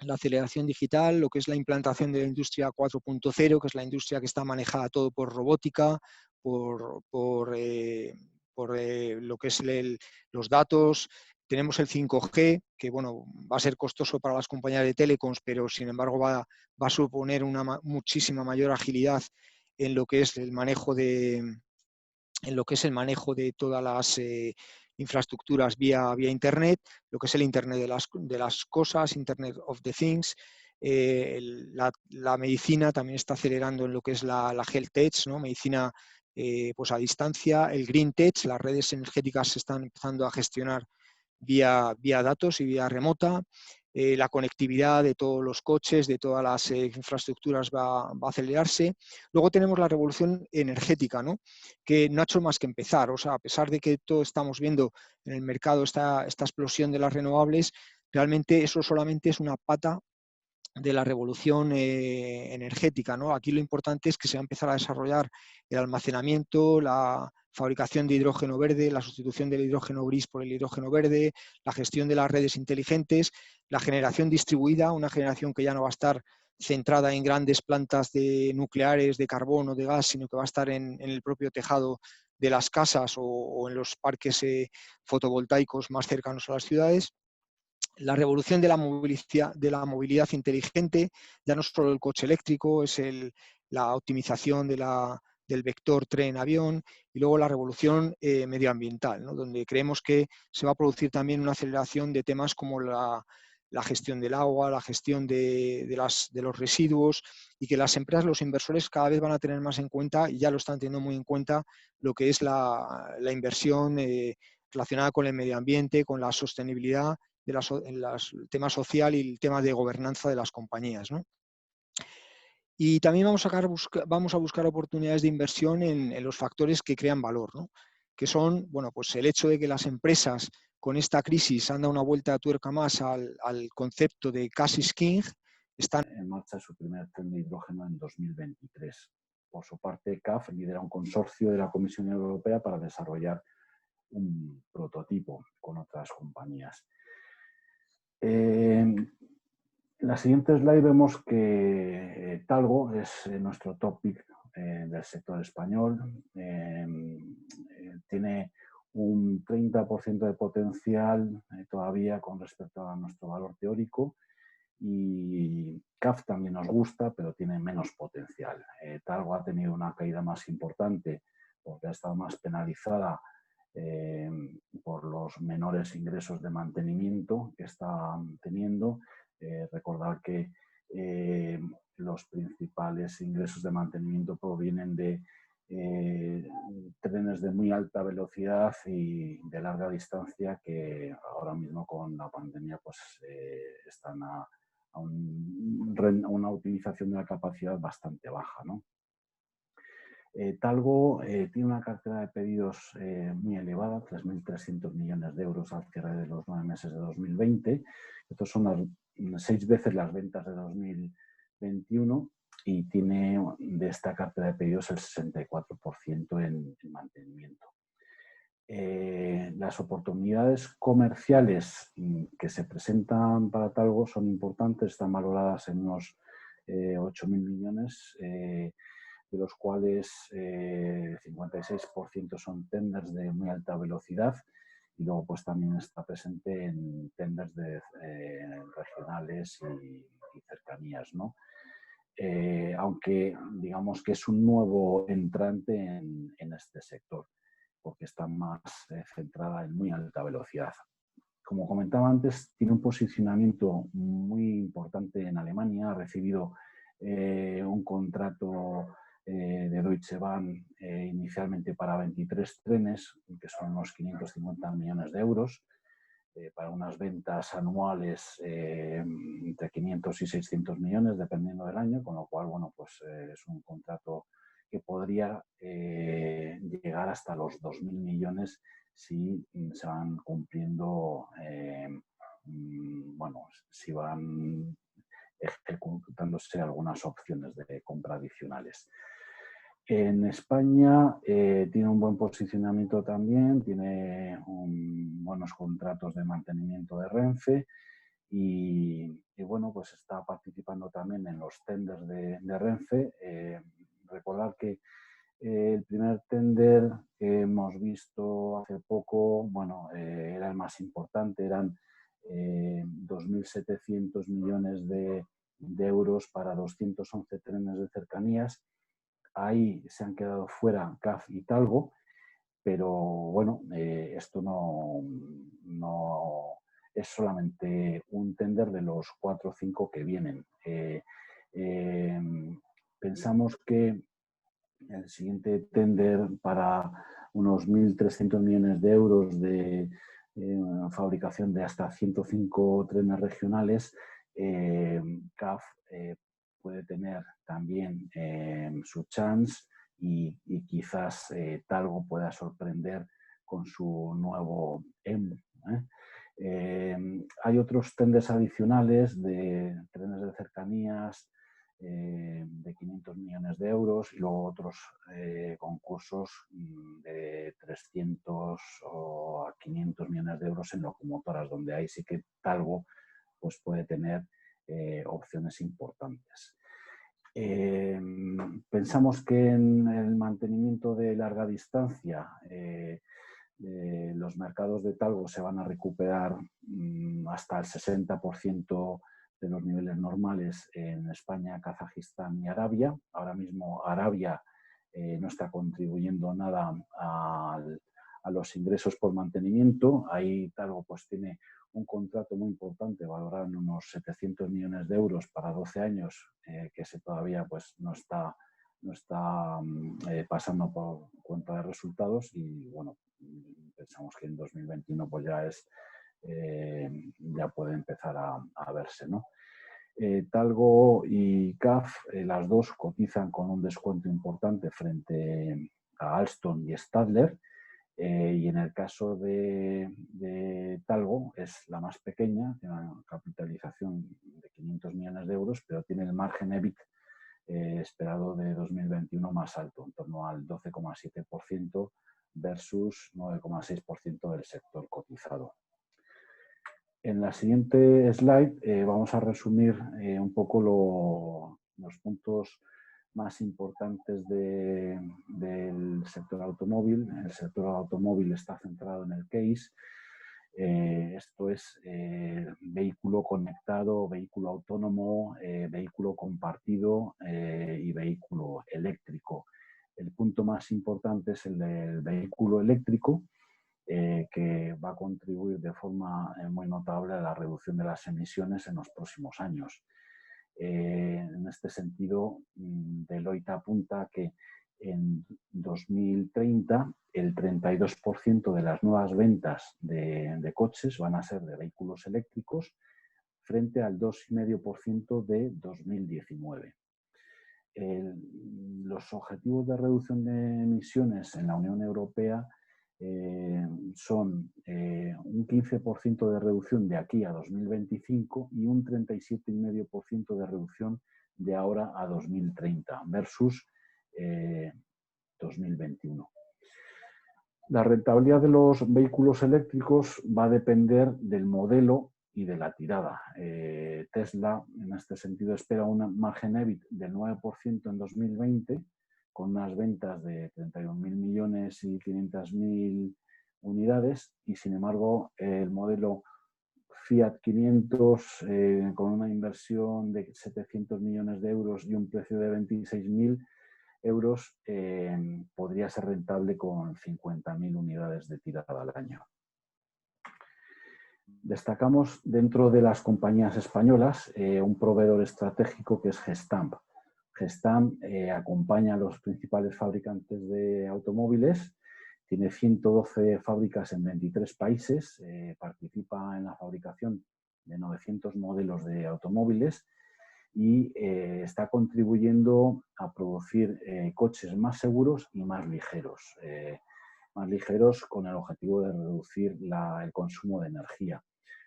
la aceleración digital, lo que es la implantación de la industria 4.0, que es la industria que está manejada todo por robótica, por lo que es los datos. Tenemos el 5G, que bueno, va a ser costoso para las compañías de telecoms, pero sin embargo va a suponer una muchísima mayor agilidad en lo que es el manejo de todas las infraestructuras vía Internet, lo que es el Internet de las cosas, Internet of the Things. La medicina también está acelerando en lo que es la Health Tech, ¿no? Medicina pues a distancia. El Green Tech, las redes energéticas se están empezando a gestionar vía datos y vía remota. La conectividad de todos los coches, de todas las infraestructuras va a acelerarse. Luego tenemos la revolución energética, ¿no?, que no ha hecho más que empezar. O sea, a pesar de que todo estamos viendo en el mercado esta explosión de las renovables, realmente eso solamente es una pata de la revolución energética, ¿no? Aquí lo importante es que se va a empezar a desarrollar el almacenamiento, la fabricación de hidrógeno verde, la sustitución del hidrógeno gris por el hidrógeno verde, la gestión de las redes inteligentes, la generación distribuida, una generación que ya no va a estar centrada en grandes plantas nucleares de carbón o de gas, sino que va a estar en el propio tejado de las casas o en los parques fotovoltaicos más cercanos a las ciudades. La revolución de la movilidad inteligente, ya no solo el coche eléctrico, es la optimización del vector tren-avión, y luego la revolución medioambiental, ¿no?, donde creemos que se va a producir también una aceleración de temas como la gestión del agua, la gestión de los residuos, y que las empresas, los inversores cada vez van a tener más en cuenta, y ya lo están teniendo muy en cuenta, lo que es la inversión relacionada con el medio ambiente, con la sostenibilidad, el tema social y el tema de gobernanza de las compañías, ¿no? Y también vamos a buscar oportunidades de inversión en los factores que crean valor, ¿no?, que son, bueno, pues el hecho de que las empresas con esta crisis han dado una vuelta de tuerca más al concepto de cash is king. Están en marcha su primer tren de hidrógeno en 2023. Por su parte, CAF lidera un consorcio de la Comisión Europea para desarrollar un prototipo con otras compañías. En la siguiente slide vemos que Talgo es nuestro top pick del sector español. Tiene un 30% de potencial todavía con respecto a nuestro valor teórico, y CAF también nos gusta, pero tiene menos potencial. Talgo ha tenido una caída más importante porque ha estado más penalizada por los menores ingresos de mantenimiento que están teniendo. Recordar que los principales ingresos de mantenimiento provienen de trenes de muy alta velocidad y de larga distancia que ahora mismo con la pandemia pues, están a una utilización de la capacidad bastante baja, ¿no? Talgo tiene una cartera de pedidos muy elevada, 3.300 millones de euros al cierre de los 9 meses de 2020. Estos son 6 veces las ventas de 2021 y tiene de esta cartera de pedidos el 64% en mantenimiento. Las oportunidades comerciales que se presentan para Talgo son importantes, están valoradas en unos 8.000 millones, de los cuales el 56% son tenders de muy alta velocidad y luego pues también está presente en tenders regionales y cercanías, ¿no? Aunque digamos que es un nuevo entrante en este sector, porque está más centrada en muy alta velocidad. Como comentaba antes, tiene un posicionamiento muy importante en Alemania, ha recibido un contrato de Deutsche Bahn inicialmente para 23 trenes, que son unos 550 millones de euros, para unas ventas anuales entre 500 y 600 millones, dependiendo del año, con lo cual, bueno, pues es un contrato que podría llegar hasta los 2.000 millones si se van cumpliendo, bueno, si van ejecutándose algunas opciones de compra adicionales. En España tiene un buen posicionamiento también, tiene buenos contratos de mantenimiento de Renfe y bueno, pues está participando también en los tenders de Renfe. Recordar que el primer tender que hemos visto hace poco, bueno, era el más importante, eran 2.700 millones de euros para 211 trenes de cercanías. Ahí se han quedado fuera CAF y Talgo, pero bueno, esto no es solamente un tender de los 4 o 5 que vienen. Pensamos que el siguiente tender para unos 1.300 millones de euros de fabricación de hasta 105 trenes regionales, CAF puede tener también su chance y quizás Talgo pueda sorprender con su nuevo EMU. Hay otros tenders adicionales de trenes de cercanías de 500 millones de euros y luego otros concursos de 300 o a 500 millones de euros en locomotoras, donde ahí sí que Talgo pues, puede tener opciones importantes. Pensamos que en el mantenimiento de larga distancia los mercados de Talgo se van a recuperar hasta el 60% de los niveles normales en España, Kazajistán y Arabia. Ahora mismo Arabia no está contribuyendo nada a los ingresos por mantenimiento. Ahí Talgo pues tiene un contrato muy importante valorado en unos 700 millones de euros para 12 años que todavía pues, no está pasando por cuenta de resultados y bueno, pensamos que en 2021 pues ya puede empezar a verse, ¿no? Talgo y CAF, las dos cotizan con un descuento importante frente a Alstom y Stadler. Y en el caso de Talgo es la más pequeña, tiene una capitalización de 500 millones de euros, pero tiene el margen EBIT esperado de 2021 más alto, en torno al 12,7% versus 9,6% del sector cotizado. En la siguiente slide vamos a resumir un poco los puntos más importantes del sector automóvil. El sector automóvil está centrado en el case Esto es vehículo conectado, vehículo autónomo, vehículo compartido y vehículo eléctrico. El punto más importante es el del vehículo eléctrico, que va a contribuir de forma muy notable a la reducción de las emisiones en los próximos años. En este sentido, Deloitte apunta que en 2030 el 32% de las nuevas ventas de coches van a ser de vehículos eléctricos frente al 2,5% de 2019. Los objetivos de reducción de emisiones en la Unión Europea son un 15% de reducción de aquí a 2025 y un 37,5% de reducción de ahora a 2030 versus 2021. La rentabilidad de los vehículos eléctricos va a depender del modelo y de la tirada. Tesla, en este sentido, espera un margen EBIT del 9% en 2020, con unas ventas de 31.000 millones y 500.000 unidades, y sin embargo el modelo Fiat 500 con una inversión de 700 millones de euros y un precio de 26.000 euros podría ser rentable con 50.000 unidades de tirada al año. Destacamos dentro de las compañías españolas un proveedor estratégico que es Gestamp. Gestamp acompaña a los principales fabricantes de automóviles, tiene 112 fábricas en 23 países, participa en la fabricación de 900 modelos de automóviles y está contribuyendo a producir coches más seguros y más ligeros con el objetivo de reducir el consumo de energía.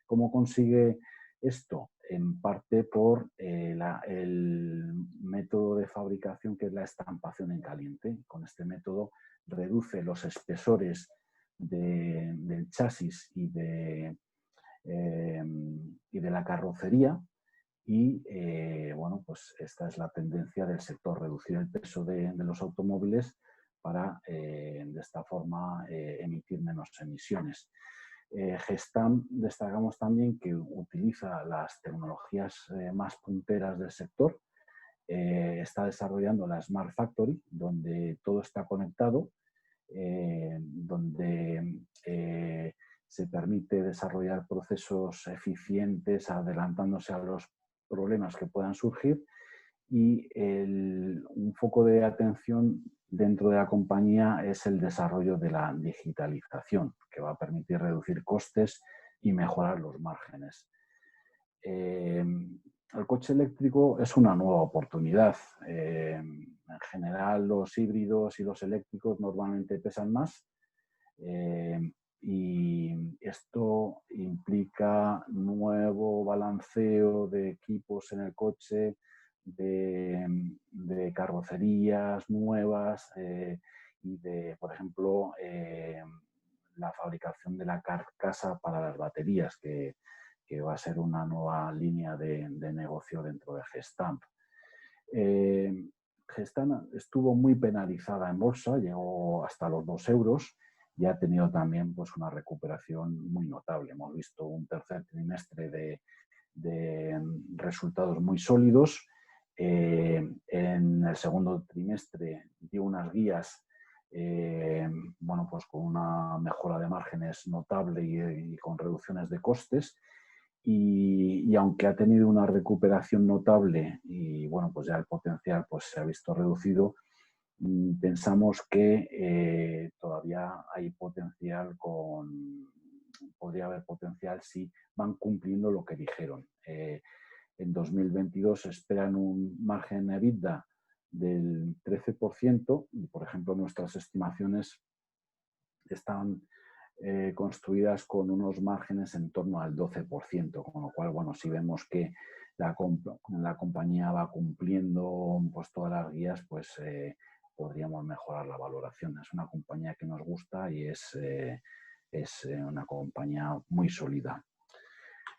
¿Cómo consigue esto? En parte por el método de fabricación, que es la estampación en caliente. Con este método reduce los espesores del chasis y de la carrocería. Y bueno, pues esta es la tendencia del sector, reducir el peso de los automóviles para de esta forma emitir menos emisiones. Gestamp destacamos también que utiliza las tecnologías más punteras del sector. Está desarrollando la Smart Factory, donde todo está conectado, donde se permite desarrollar procesos eficientes, adelantándose a los problemas que puedan surgir, y un foco de atención dentro de la compañía es el desarrollo de la digitalización, que va a permitir reducir costes y mejorar los márgenes. El coche eléctrico es una nueva oportunidad. En general, los híbridos y los eléctricos normalmente pesan más, y esto implica nuevo balanceo de equipos en el coche, de carrocerías nuevas y de, por ejemplo, la fabricación de la carcasa para las baterías, que va a ser una nueva línea de negocio dentro de Gestamp. Gestamp estuvo muy penalizada en bolsa, llegó hasta los 2 euros y ha tenido también pues, una recuperación muy notable. Hemos visto un tercer trimestre de resultados muy sólidos. En el segundo trimestre dio unas guías bueno, pues con una mejora de márgenes notable y con reducciones de costes. Y aunque ha tenido una recuperación notable y bueno, pues ya el potencial pues, se ha visto reducido, pensamos que todavía hay potencial podría haber potencial si van cumpliendo lo que dijeron. En 2022 esperan un margen EBITDA del 13% y, por ejemplo, nuestras estimaciones están construidas con unos márgenes en torno al 12%, con lo cual, bueno, si vemos que la compañía va cumpliendo pues, todas las guías, pues podríamos mejorar la valoración. Es una compañía que nos gusta y es una compañía muy sólida.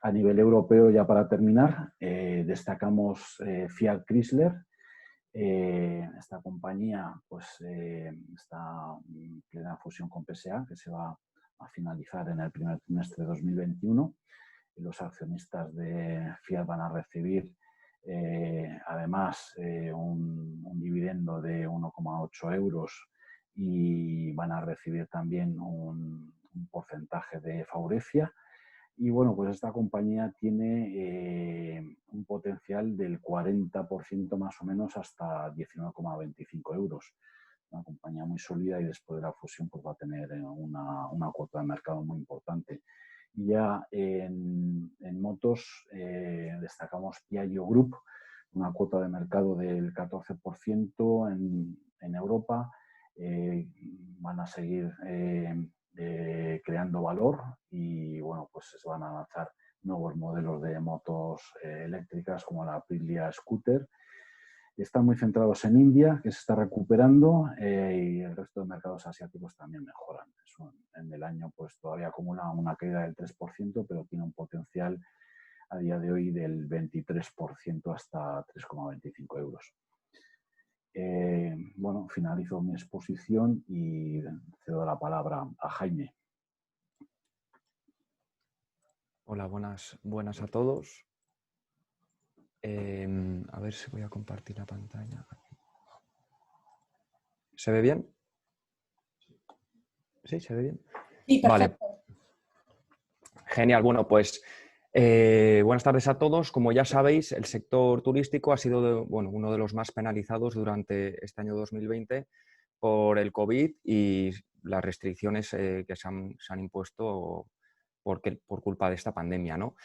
A nivel europeo, ya para terminar, destacamos Fiat Chrysler. Esta compañía pues, está en plena fusión con PSA, que se va a finalizar en el primer trimestre de 2021. Y los accionistas de Fiat van a recibir además un dividendo de 1,8 euros y van a recibir también un porcentaje de Faurecia. Y bueno, pues esta compañía tiene un potencial del 40% más o menos hasta 19,25 euros. Una compañía muy sólida y después de la fusión pues va a tener una cuota de mercado muy importante. Y ya en motos destacamos Piaggio Group, una cuota de mercado del 14% en Europa. Van a seguir creando valor y bueno, pues se van a lanzar nuevos modelos de motos eléctricas como la Aprilia Scooter. Están muy centrados en India, que se está recuperando, y el resto de mercados asiáticos también mejoran. En el año pues todavía acumula una caída del 3%, pero tiene un potencial a día de hoy del 23% hasta 3,25 euros. Bueno, finalizo mi exposición y cedo la palabra a Jaime. Hola, buenas a todos. A ver si voy a compartir la pantalla. ¿Se ve bien? ¿Sí? ¿Se ve bien? Sí, perfecto. Vale. Genial. Bueno, pues buenas tardes a todos. Como ya sabéis, el sector turístico ha sido uno de los más penalizados durante este año 2020 por el COVID y las restricciones que se han impuesto por culpa de esta pandemia, ¿no?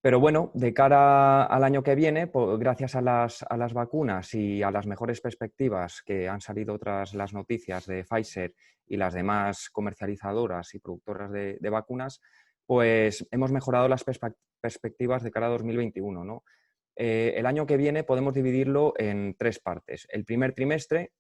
Pero bueno, de cara al año que viene, gracias a las vacunas y a las mejores perspectivas que han salido tras las noticias de Pfizer y las demás comercializadoras y productoras de vacunas, pues hemos mejorado las perspectivas de cara a 2021, ¿no? El año que viene podemos dividirlo en 3 partes. El primer trimestre,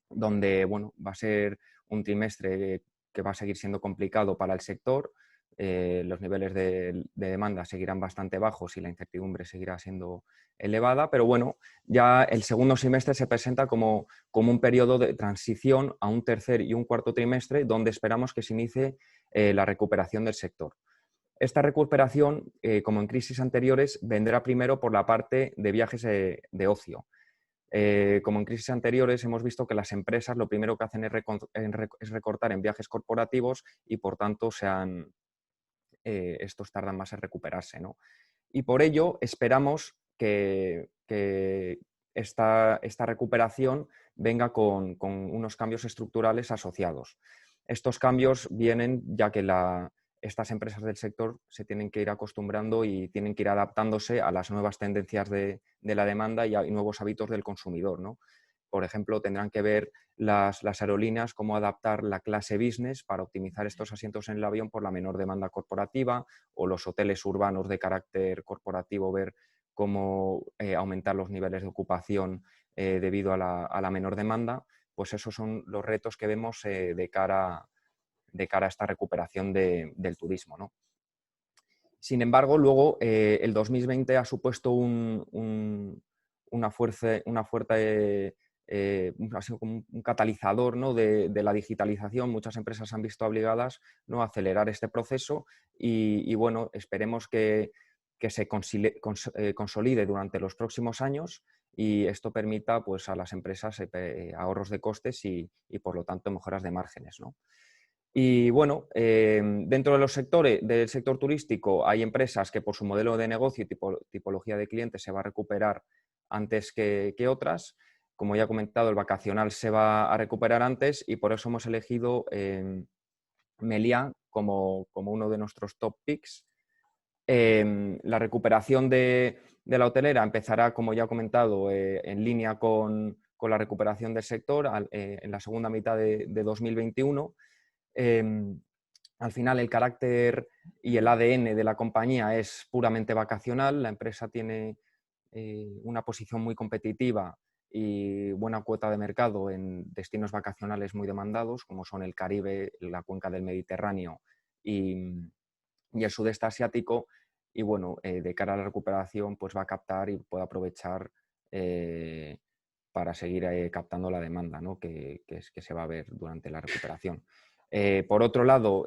donde va a ser un trimestre que va a seguir siendo complicado para el sector. Los niveles de demanda seguirán bastante bajos y la incertidumbre seguirá siendo elevada, pero bueno, ya el segundo semestre se presenta como un periodo de transición a un tercer y un cuarto trimestre donde esperamos que se inicie la recuperación del sector. Esta recuperación, como en crisis anteriores, vendrá primero por la parte de viajes de ocio. Como en crisis anteriores hemos visto que las empresas lo primero que hacen es recortar en viajes corporativos y por tanto estos tardan más en recuperarse, ¿no? Y por ello esperamos que esta recuperación venga con unos cambios estructurales asociados. Estos cambios vienen ya que estas empresas del sector se tienen que ir acostumbrando y tienen que ir adaptándose a las nuevas tendencias de la demanda y nuevos hábitos del consumidor, ¿no? Por ejemplo, tendrán que ver las aerolíneas cómo adaptar la clase business para optimizar estos asientos en el avión por la menor demanda corporativa, o los hoteles urbanos de carácter corporativo ver cómo aumentar los niveles de ocupación debido a la menor demanda. Pues esos son los retos que vemos de cara a esta recuperación del turismo, ¿no? Sin embargo, luego el 2020 ha supuesto una fuerte ha sido como un catalizador, ¿no? de la digitalización. Muchas empresas se han visto obligadas, ¿no? a acelerar este proceso y bueno, esperemos que se consolide durante los próximos años y esto permita pues, a las empresas ahorros de costes y por lo tanto mejoras de márgenes, ¿no? Y bueno, dentro del sector turístico hay empresas que por su modelo de negocio y tipología de clientes se va a recuperar antes que otras. Como ya he comentado, el vacacional se va a recuperar antes y por eso hemos elegido Meliá como uno de nuestros top picks. La recuperación de la hotelera empezará, como ya he comentado, en línea con la recuperación del sector en la segunda mitad de 2021. Al final el carácter y el ADN de la compañía es puramente vacacional. La empresa tiene una posición muy competitiva y buena cuota de mercado en destinos vacacionales muy demandados, como son el Caribe, la cuenca del Mediterráneo y el sudeste asiático. Y bueno, de cara a la recuperación, pues va a captar y puede aprovechar para seguir captando la demanda, ¿no? que se va a ver durante la recuperación. Por otro lado,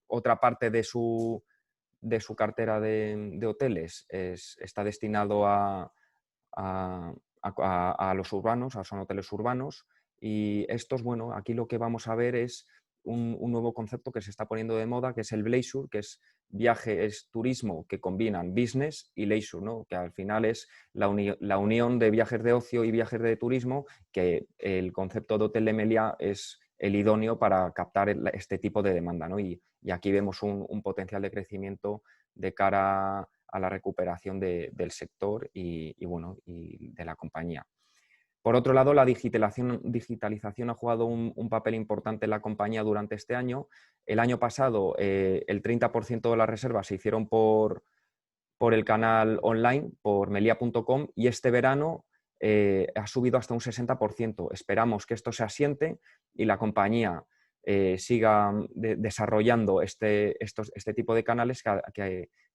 otra parte de su cartera de hoteles está destinado a los urbanos, son hoteles urbanos, y estos, bueno, aquí lo que vamos a ver es un nuevo concepto que se está poniendo de moda, que es el bleisure, que es turismo que combinan business y leisure, ¿no? Que al final es la unión de viajes de ocio y viajes de turismo, que el concepto de Hotel de Meliá es el idóneo para captar este tipo de demanda, ¿no? Y aquí vemos un potencial de crecimiento de cara a la recuperación del sector y de la compañía. Por otro lado, la digitalización ha jugado un papel importante en la compañía durante este año. El año pasado, el 30% de las reservas se hicieron por el canal online, por melia.com, y este verano ha subido hasta un 60%. Esperamos que esto se asiente y la compañía siga desarrollando este tipo de canales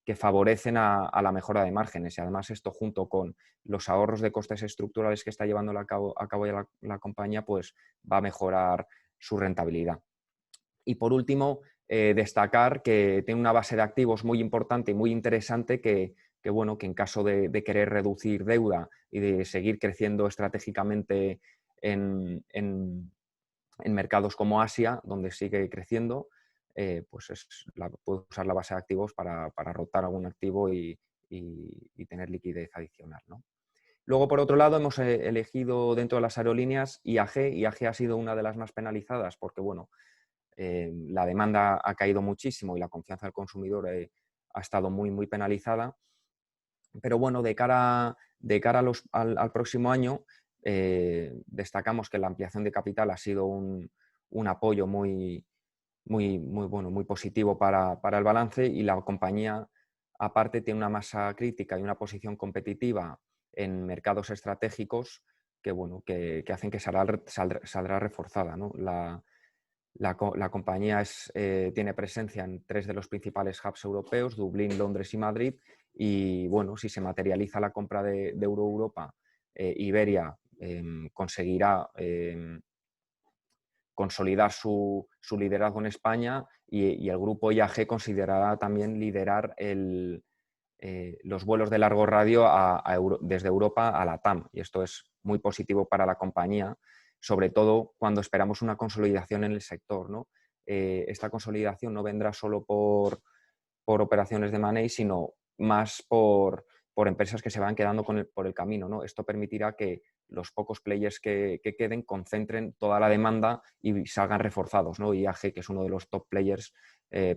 que favorecen a la mejora de márgenes. Y además esto, junto con los ahorros de costes estructurales que está llevando a cabo ya la compañía, pues va a mejorar su rentabilidad. Y por último, destacar que tiene una base de activos muy importante y muy interesante que en caso de querer reducir deuda y de seguir creciendo estratégicamente en mercados como Asia, donde sigue creciendo, pues puede usar la base de activos para rotar algún activo y tener liquidez adicional, ¿no? Luego, por otro lado, hemos elegido dentro de las aerolíneas IAG. IAG ha sido una de las más penalizadas porque, la demanda ha caído muchísimo y la confianza del consumidor ha estado muy, muy penalizada. Pero bueno, de cara al próximo año, destacamos que la ampliación de capital ha sido un apoyo muy positivo para el balance, y la compañía, aparte, tiene una masa crítica y una posición competitiva en mercados estratégicos que hacen que saldrá reforzada, ¿no? La compañía tiene presencia en 3 de los principales hubs europeos, Dublín, Londres y Madrid, y si se materializa la compra de Euroeuropa, Iberia conseguirá consolidar su liderazgo en España, y el grupo IAG considerará también liderar los vuelos de largo radio desde Europa a la TAM, y esto es muy positivo para la compañía, sobre todo cuando esperamos una consolidación en el sector, ¿no? Esta consolidación no vendrá solo por operaciones de M&A, sino más por empresas que se van quedando por el camino, ¿no? Esto permitirá que los pocos players que queden concentren toda la demanda y salgan reforzados, ¿no? IAG, que es uno de los top players,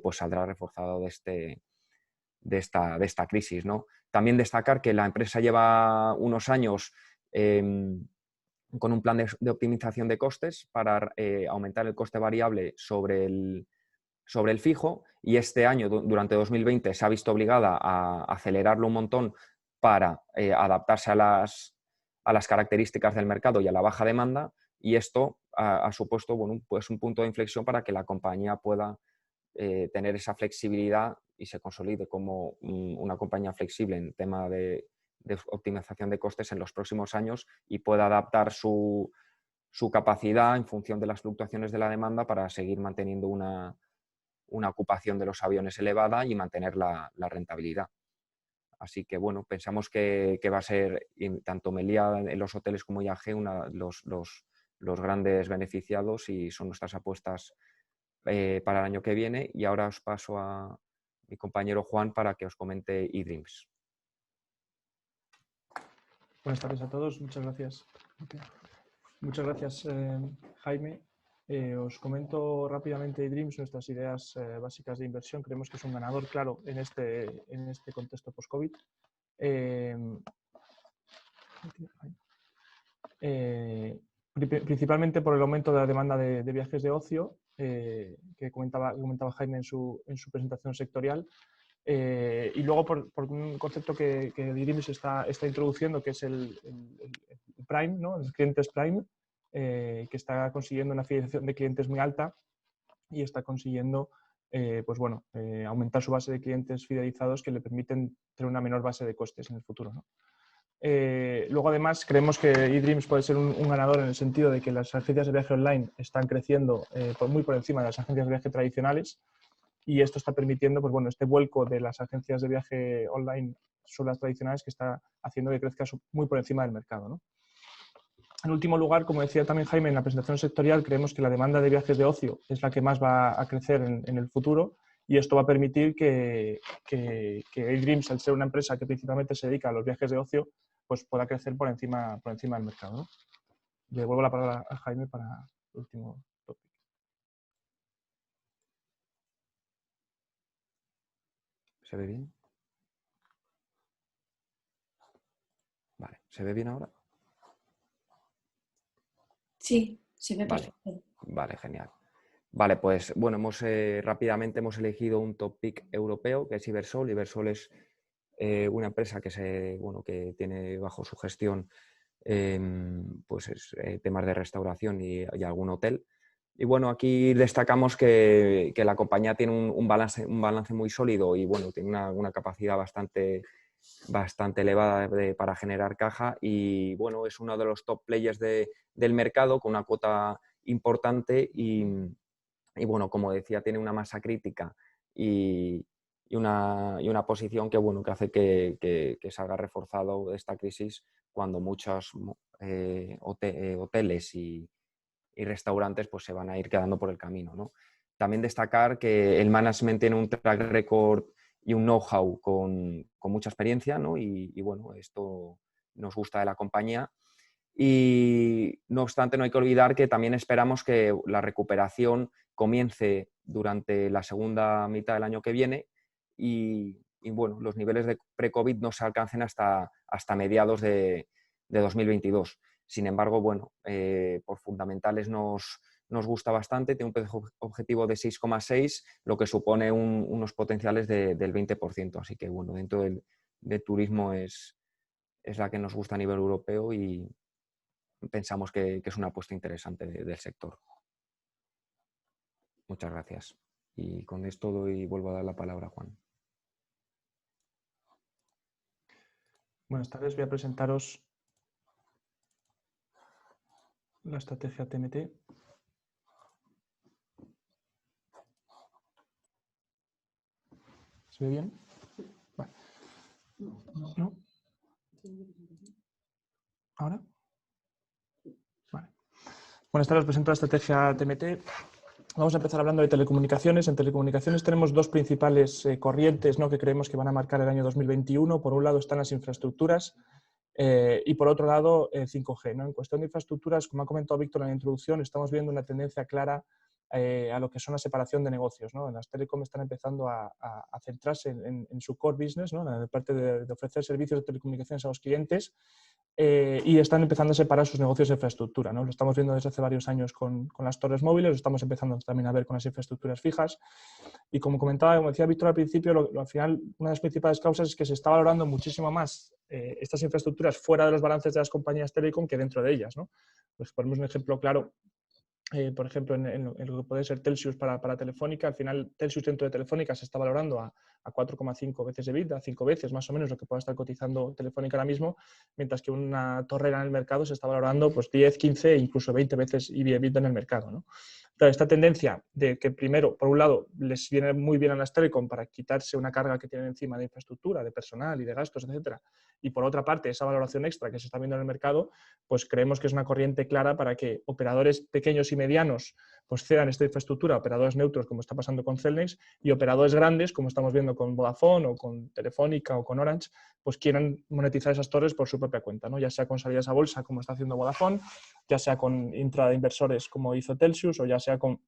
pues saldrá reforzado de esta crisis, ¿no? También destacar que la empresa lleva unos años con un plan de optimización de costes para aumentar el coste variable sobre el fijo, y este año, durante 2020, se ha visto obligada a acelerarlo un montón para adaptarse a las características del mercado y a la baja demanda, y esto ha supuesto pues un punto de inflexión para que la compañía pueda tener esa flexibilidad y se consolide como una compañía flexible en tema de optimización de costes en los próximos años, y pueda adaptar su capacidad en función de las fluctuaciones de la demanda para seguir manteniendo una ocupación de los aviones elevada y mantener la rentabilidad. Así que pensamos que va a ser tanto Meliá en los hoteles como IAG los grandes beneficiados, y son nuestras apuestas para el año que viene. Y ahora os paso a mi compañero Juan para que os comente eDreams. Buenas tardes a todos, muchas gracias. Muchas gracias, Jaime. Os comento rápidamente eDreams, nuestras ideas básicas de inversión. Creemos que es un ganador claro en este contexto post-COVID. Principalmente por el aumento de la demanda de viajes de ocio, que comentaba Jaime en su presentación sectorial, y luego por un concepto que eDreams está introduciendo, que es el Prime, ¿no? Los clientes Prime, que está consiguiendo una fidelización de clientes muy alta, y está consiguiendo aumentar su base de clientes fidelizados, que le permiten tener una menor base de costes en el futuro, ¿no? Luego, además, creemos que eDreams puede ser un ganador en el sentido de que las agencias de viaje online están creciendo muy por encima de las agencias de viaje tradicionales, y esto está permitiendo pues, bueno, este vuelco de las agencias de viaje online sobre las tradicionales, que está haciendo que crezca muy por encima del mercado, ¿no? En último lugar, como decía también Jaime en la presentación sectorial, creemos que la demanda de viajes de ocio es la que más va a crecer en el futuro, y esto va a permitir que eDreams, al ser una empresa que principalmente se dedica a los viajes de ocio, pues pueda crecer por encima del mercado, ¿no? Le devuelvo la palabra a Jaime para el último tópico. ¿Se ve bien? Vale, ¿se ve bien ahora? Sí, se ve Vale, perfecto. vale, genial. Vale, pues bueno, rápidamente hemos elegido un top pick europeo, que es Ibersol. Ibersol es una empresa que tiene bajo su gestión temas de restauración y algún hotel. Y bueno, aquí destacamos que la compañía tiene un balance muy sólido y bueno, tiene una capacidad bastante elevada para generar caja, y bueno, es uno de los top players del mercado con una cuota importante y bueno, como decía, tiene una masa crítica y una posición que, bueno, que hace que salga reforzado de esta crisis cuando muchos hoteles y restaurantes pues, se van a ir quedando por el camino, ¿no? También destacar que el management tiene un track record y un know-how con mucha experiencia, ¿no? Y bueno, esto nos gusta de la compañía. Y no obstante, no hay que olvidar que también esperamos que la recuperación comience durante la segunda mitad del año que viene y bueno, los niveles de pre-COVID no se alcancen hasta mediados de 2022. Sin embargo, bueno, por fundamentales nos gusta bastante, tiene un precio objetivo de 6,6, lo que supone unos potenciales del 20%. Así que, bueno, dentro del turismo es la que nos gusta a nivel europeo y pensamos que es una apuesta interesante del sector. Muchas gracias. Y con esto vuelvo a dar la palabra a Juan. Buenas tardes, voy a presentaros la estrategia TMT. ¿Se ve bien? Vale. ¿No? ¿Ahora? Vale. Buenas tardes, os presento la estrategia TMT. Vamos a empezar hablando de telecomunicaciones. En telecomunicaciones tenemos dos principales corrientes, ¿no?, que creemos que van a marcar el año 2021. Por un lado están las infraestructuras y por otro lado 5G, ¿no? En cuestión de infraestructuras, como ha comentado Víctor en la introducción, estamos viendo una tendencia clara a lo que son la separación de negocios, ¿no? Las telecom están empezando a centrarse en su core business, ¿no?, en la parte de ofrecer servicios de telecomunicaciones a los clientes, y están empezando a separar sus negocios de infraestructura, ¿no? Lo estamos viendo desde hace varios años con las torres móviles, lo estamos empezando también a ver con las infraestructuras fijas. Y como decía Víctor al principio, al final una de las principales causas es que se está valorando muchísimo más estas infraestructuras fuera de los balances de las compañías telecom que dentro de ellas, ¿no? Pues ponemos un ejemplo claro. Por ejemplo, en lo que puede ser Telxius para Telefónica, al final Telxius dentro de Telefónica se está valorando a 4,5 veces EBITDA, 5 veces más o menos lo que pueda estar cotizando Telefónica ahora mismo, mientras que una torrera en el mercado se está valorando pues 10, 15 e incluso 20 veces EBITDA en el mercado, ¿no? Entonces, esta tendencia de que primero, por un lado, les viene muy bien a las telecom para quitarse una carga que tienen encima de infraestructura, de personal y de gastos, etcétera, y por otra parte, esa valoración extra que se está viendo en el mercado, pues creemos que es una corriente clara para que operadores pequeños y medianos pues cedan esta infraestructura a operadores neutros, como está pasando con Cellnex, y operadores grandes, como estamos viendo con Vodafone o con Telefónica o con Orange, pues quieran monetizar esas torres por su propia cuenta, ¿no? Ya sea con salidas a bolsa, como está haciendo Vodafone, ya sea con intra de inversores, como hizo Telxius, o ya sea con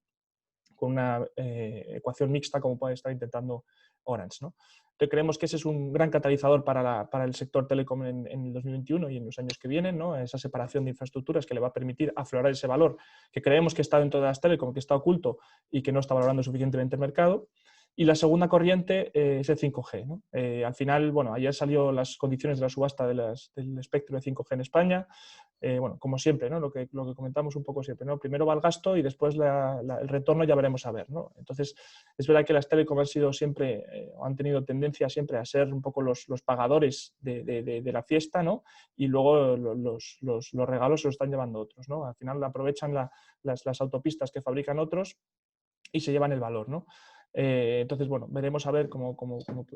una ecuación mixta, como puede estar intentando Orange, ¿no? Entonces, creemos que ese es un gran catalizador para el sector telecom en el 2021 y en los años que vienen, ¿no? Esa separación de infraestructuras que le va a permitir aflorar ese valor que creemos que está dentro de las telecom, que está oculto y que no está valorando suficientemente el mercado. Y la segunda corriente es el 5G, ¿no? Al final, bueno, ayer salió las condiciones de la subasta del espectro de 5G en España. bueno, como siempre, ¿no? Lo que comentamos un poco siempre, ¿no? Primero va el gasto y después el retorno ya veremos a ver, ¿no? Entonces, es verdad que las telecom han sido siempre, han tenido tendencia siempre a ser un poco los pagadores de la fiesta, ¿no? Y luego los regalos se los están llevando otros, ¿no? Al final aprovechan las autopistas que fabrican otros y se llevan el valor, ¿no? Entonces, bueno, veremos a ver, como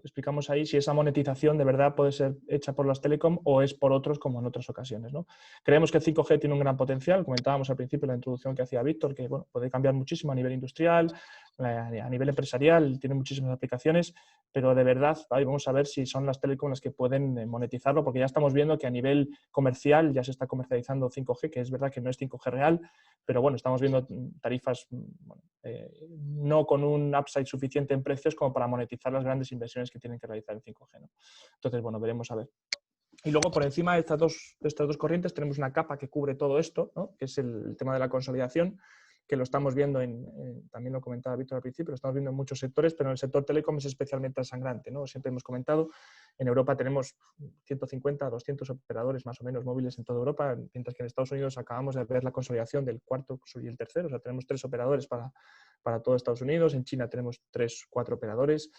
explicamos ahí, si esa monetización de verdad puede ser hecha por las telecom o es por otros, como en otras ocasiones, ¿no? Creemos que el 5G tiene un gran potencial, comentábamos al principio en la introducción que hacía Víctor, que bueno, puede cambiar muchísimo a nivel industrial, a nivel empresarial, tiene muchísimas aplicaciones, pero de verdad vamos a ver si son las telecom las que pueden monetizarlo, porque ya estamos viendo que a nivel comercial ya se está comercializando 5G, que es verdad que no es 5G real, pero bueno, estamos viendo tarifas bueno, no con un upside suficiente en precios como para monetizar las grandes inversiones que tienen que realizar en 5G, ¿no? Entonces, bueno, veremos a ver. Y luego, por encima de estas dos corrientes, tenemos una capa que cubre todo esto, ¿no? Que es el tema de la consolidación, que lo estamos viendo también lo comentaba Víctor al principio, lo estamos viendo en muchos sectores, pero en el sector telecom es especialmente sangrante, ¿no? Siempre hemos comentado, en Europa tenemos 150, 200 operadores más o menos móviles en toda Europa, mientras que en Estados Unidos acabamos de ver la consolidación del cuarto y el tercero, o sea, tenemos 3 operadores para todo Estados Unidos, en China tenemos 3, 4 operadores,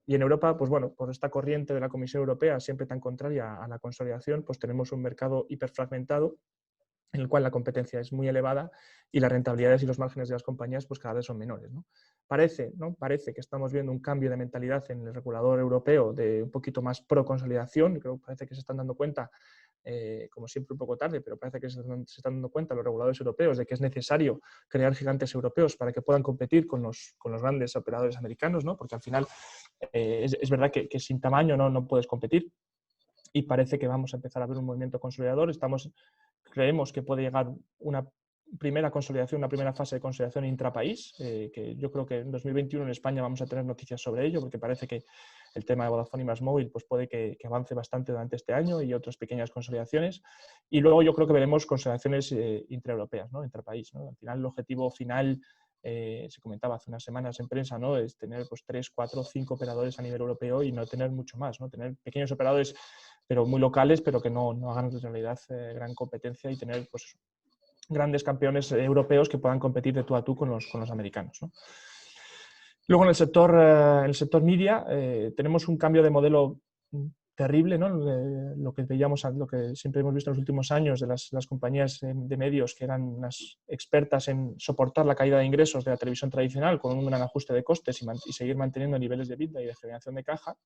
y en Europa, pues bueno, por esta corriente de la Comisión Europea, siempre tan contraria a la consolidación, pues tenemos un mercado hiperfragmentado en el cual la competencia es muy elevada y las rentabilidades y los márgenes de las compañías pues cada vez son menores, ¿no? Parece que estamos viendo un cambio de mentalidad en el regulador europeo de un poquito más pro consolidación, creo que parece que se están dando cuenta, como siempre un poco tarde, pero parece que se están dando cuenta los reguladores europeos de que es necesario crear gigantes europeos para que puedan competir con los grandes operadores americanos, ¿no? Porque al final es verdad que sin tamaño no puedes competir y parece que vamos a empezar a ver un movimiento consolidador. Creemos que puede llegar una primera consolidación, una primera fase de consolidación intrapaís, que yo creo que en 2021 en España vamos a tener noticias sobre ello, porque parece que el tema de Vodafone y MásMóvil pues puede que avance bastante durante este año y otras pequeñas consolidaciones. Y luego yo creo que veremos consolidaciones intraeuropeas, ¿no? Intrapaís, ¿no? Al final, el objetivo final, se comentaba hace unas semanas en prensa, ¿no? Es tener pues 3, 4, 5 operadores a nivel europeo y no tener mucho más, ¿no? Tener pequeños operadores pero muy locales, pero que no hagan en realidad gran competencia y tener pues, grandes campeones europeos que puedan competir de tú a tú con los americanos, ¿no? Luego en el sector media tenemos un cambio de modelo terrible, ¿no? Lo que veíamos, lo que siempre hemos visto en los últimos años de las compañías de medios que eran las expertas en soportar la caída de ingresos de la televisión tradicional con un gran ajuste de costes y seguir manteniendo niveles de EBITDA y de generación de caja.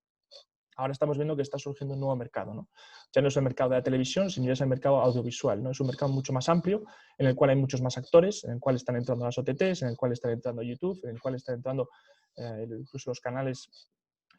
Ahora estamos viendo que está surgiendo un nuevo mercado, ¿no? Ya no es el mercado de la televisión, sino es el mercado audiovisual, ¿no? Es un mercado mucho más amplio, en el cual hay muchos más actores, en el cual están entrando las OTTs, en el cual está entrando YouTube, en el cual están entrando incluso los canales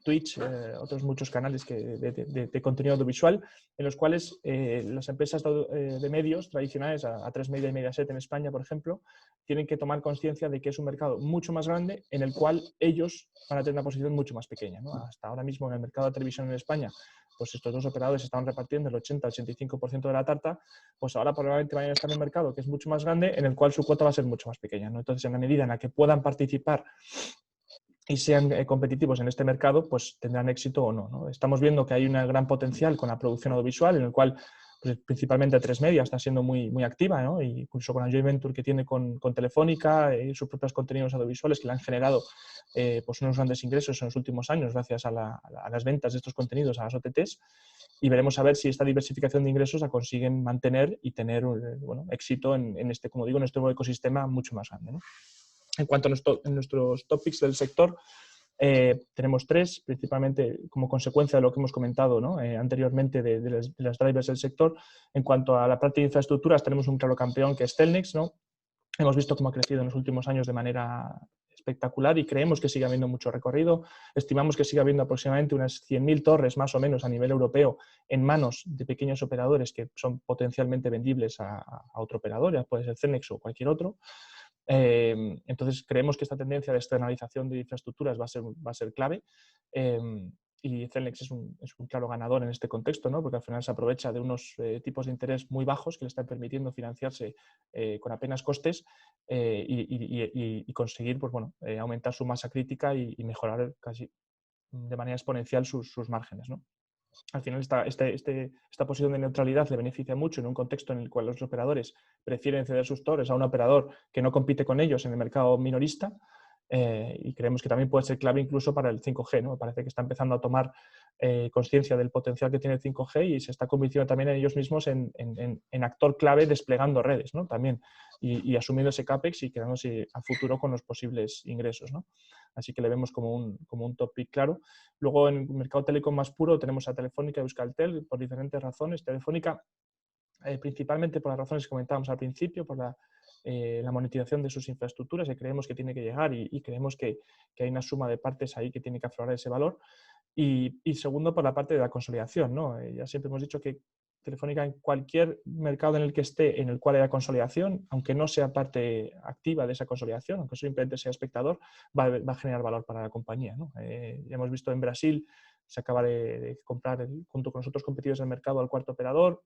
Twitch, otros muchos canales de contenido audiovisual, en los cuales las empresas de medios tradicionales, A3 Media y Mediaset en España, por ejemplo, tienen que tomar conciencia de que es un mercado mucho más grande en el cual ellos van a tener una posición mucho más pequeña, ¿no? Hasta ahora mismo en el mercado de televisión en España, pues estos dos operadores estaban repartiendo el 80-85% de la tarta, pues ahora probablemente vayan a estar en un mercado que es mucho más grande, en el cual su cuota va a ser mucho más pequeña, ¿no? Entonces, en la medida en la que puedan participar y sean competitivos en este mercado, pues tendrán éxito o no, ¿no? Estamos viendo que hay un gran potencial con la producción audiovisual, en el cual pues, principalmente A3 Media está siendo muy, muy activa, ¿no? Y incluso con la joint venture que tiene con Telefónica y sus propios contenidos audiovisuales que le han generado pues unos grandes ingresos en los últimos años gracias a las ventas de estos contenidos a las OTTs, y veremos a ver si esta diversificación de ingresos la consiguen mantener y tener bueno, éxito en este, como digo, en este nuevo ecosistema mucho más grande, ¿no? En cuanto a nuestros topics del sector, tenemos 3, principalmente como consecuencia de lo que hemos comentado, ¿no? Anteriormente de las drivers del sector. En cuanto a la parte de infraestructuras, tenemos un claro campeón que es Cellnex, ¿no? Hemos visto cómo ha crecido en los últimos años de manera espectacular y creemos que sigue habiendo mucho recorrido. Estimamos que sigue habiendo aproximadamente unas 100.000 torres más o menos a nivel europeo en manos de pequeños operadores que son potencialmente vendibles a otro operador, ya puede ser Cellnex o cualquier otro. Entonces creemos que esta tendencia de externalización de infraestructuras va a ser clave, y Cellnex es un claro ganador en este contexto, ¿no? Porque al final se aprovecha de unos tipos de interés muy bajos que le están permitiendo financiarse con apenas costes y conseguir pues, bueno, aumentar su masa crítica y mejorar casi de manera exponencial sus márgenes, ¿no? Al final esta posición de neutralidad le beneficia mucho en un contexto en el cual los operadores prefieren ceder sus torres a un operador que no compite con ellos en el mercado minorista, y creemos que también puede ser clave incluso para el 5G, ¿no? Me parece que está empezando a tomar conciencia del potencial que tiene el 5G y se está convirtiendo también en ellos mismos en actor clave desplegando redes, ¿no? También, y asumiendo ese CAPEX y quedándose a futuro con los posibles ingresos, ¿no? Así que le vemos como un topic claro. Luego en el mercado telecom más puro tenemos a Telefónica y Euskaltel por diferentes razones. Telefónica principalmente por las razones que comentábamos al principio, por la monetización de sus infraestructuras, que creemos que tiene que llegar y creemos que hay una suma de partes ahí que tiene que aflorar ese valor. Y segundo, por la parte de la consolidación, ¿no? Ya siempre hemos dicho que Telefónica en cualquier mercado en el que esté, en el cual haya consolidación, aunque no sea parte activa de esa consolidación, aunque simplemente sea espectador, va a generar valor para la compañía, ¿no? Ya hemos visto en Brasil, se acaba de comprar junto con los otros competidores del mercado al cuarto operador.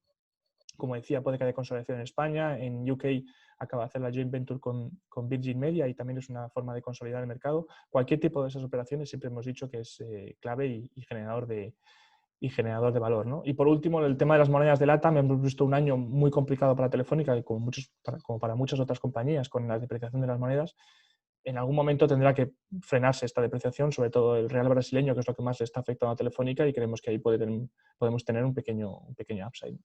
Como decía, puede que haya consolidación en España. En UK acaba de hacer la joint venture con Virgin Media y también es una forma de consolidar el mercado. Cualquier tipo de esas operaciones siempre hemos dicho que es clave y generador de valor, ¿no? Y por último, el tema de las monedas de LATAM. Hemos visto un año muy complicado para Telefónica y como para muchas otras compañías con la depreciación de las monedas. En algún momento tendrá que frenarse esta depreciación, sobre todo el real brasileño, que es lo que más le está afectando a Telefónica, y creemos que ahí podemos tener un pequeño upside.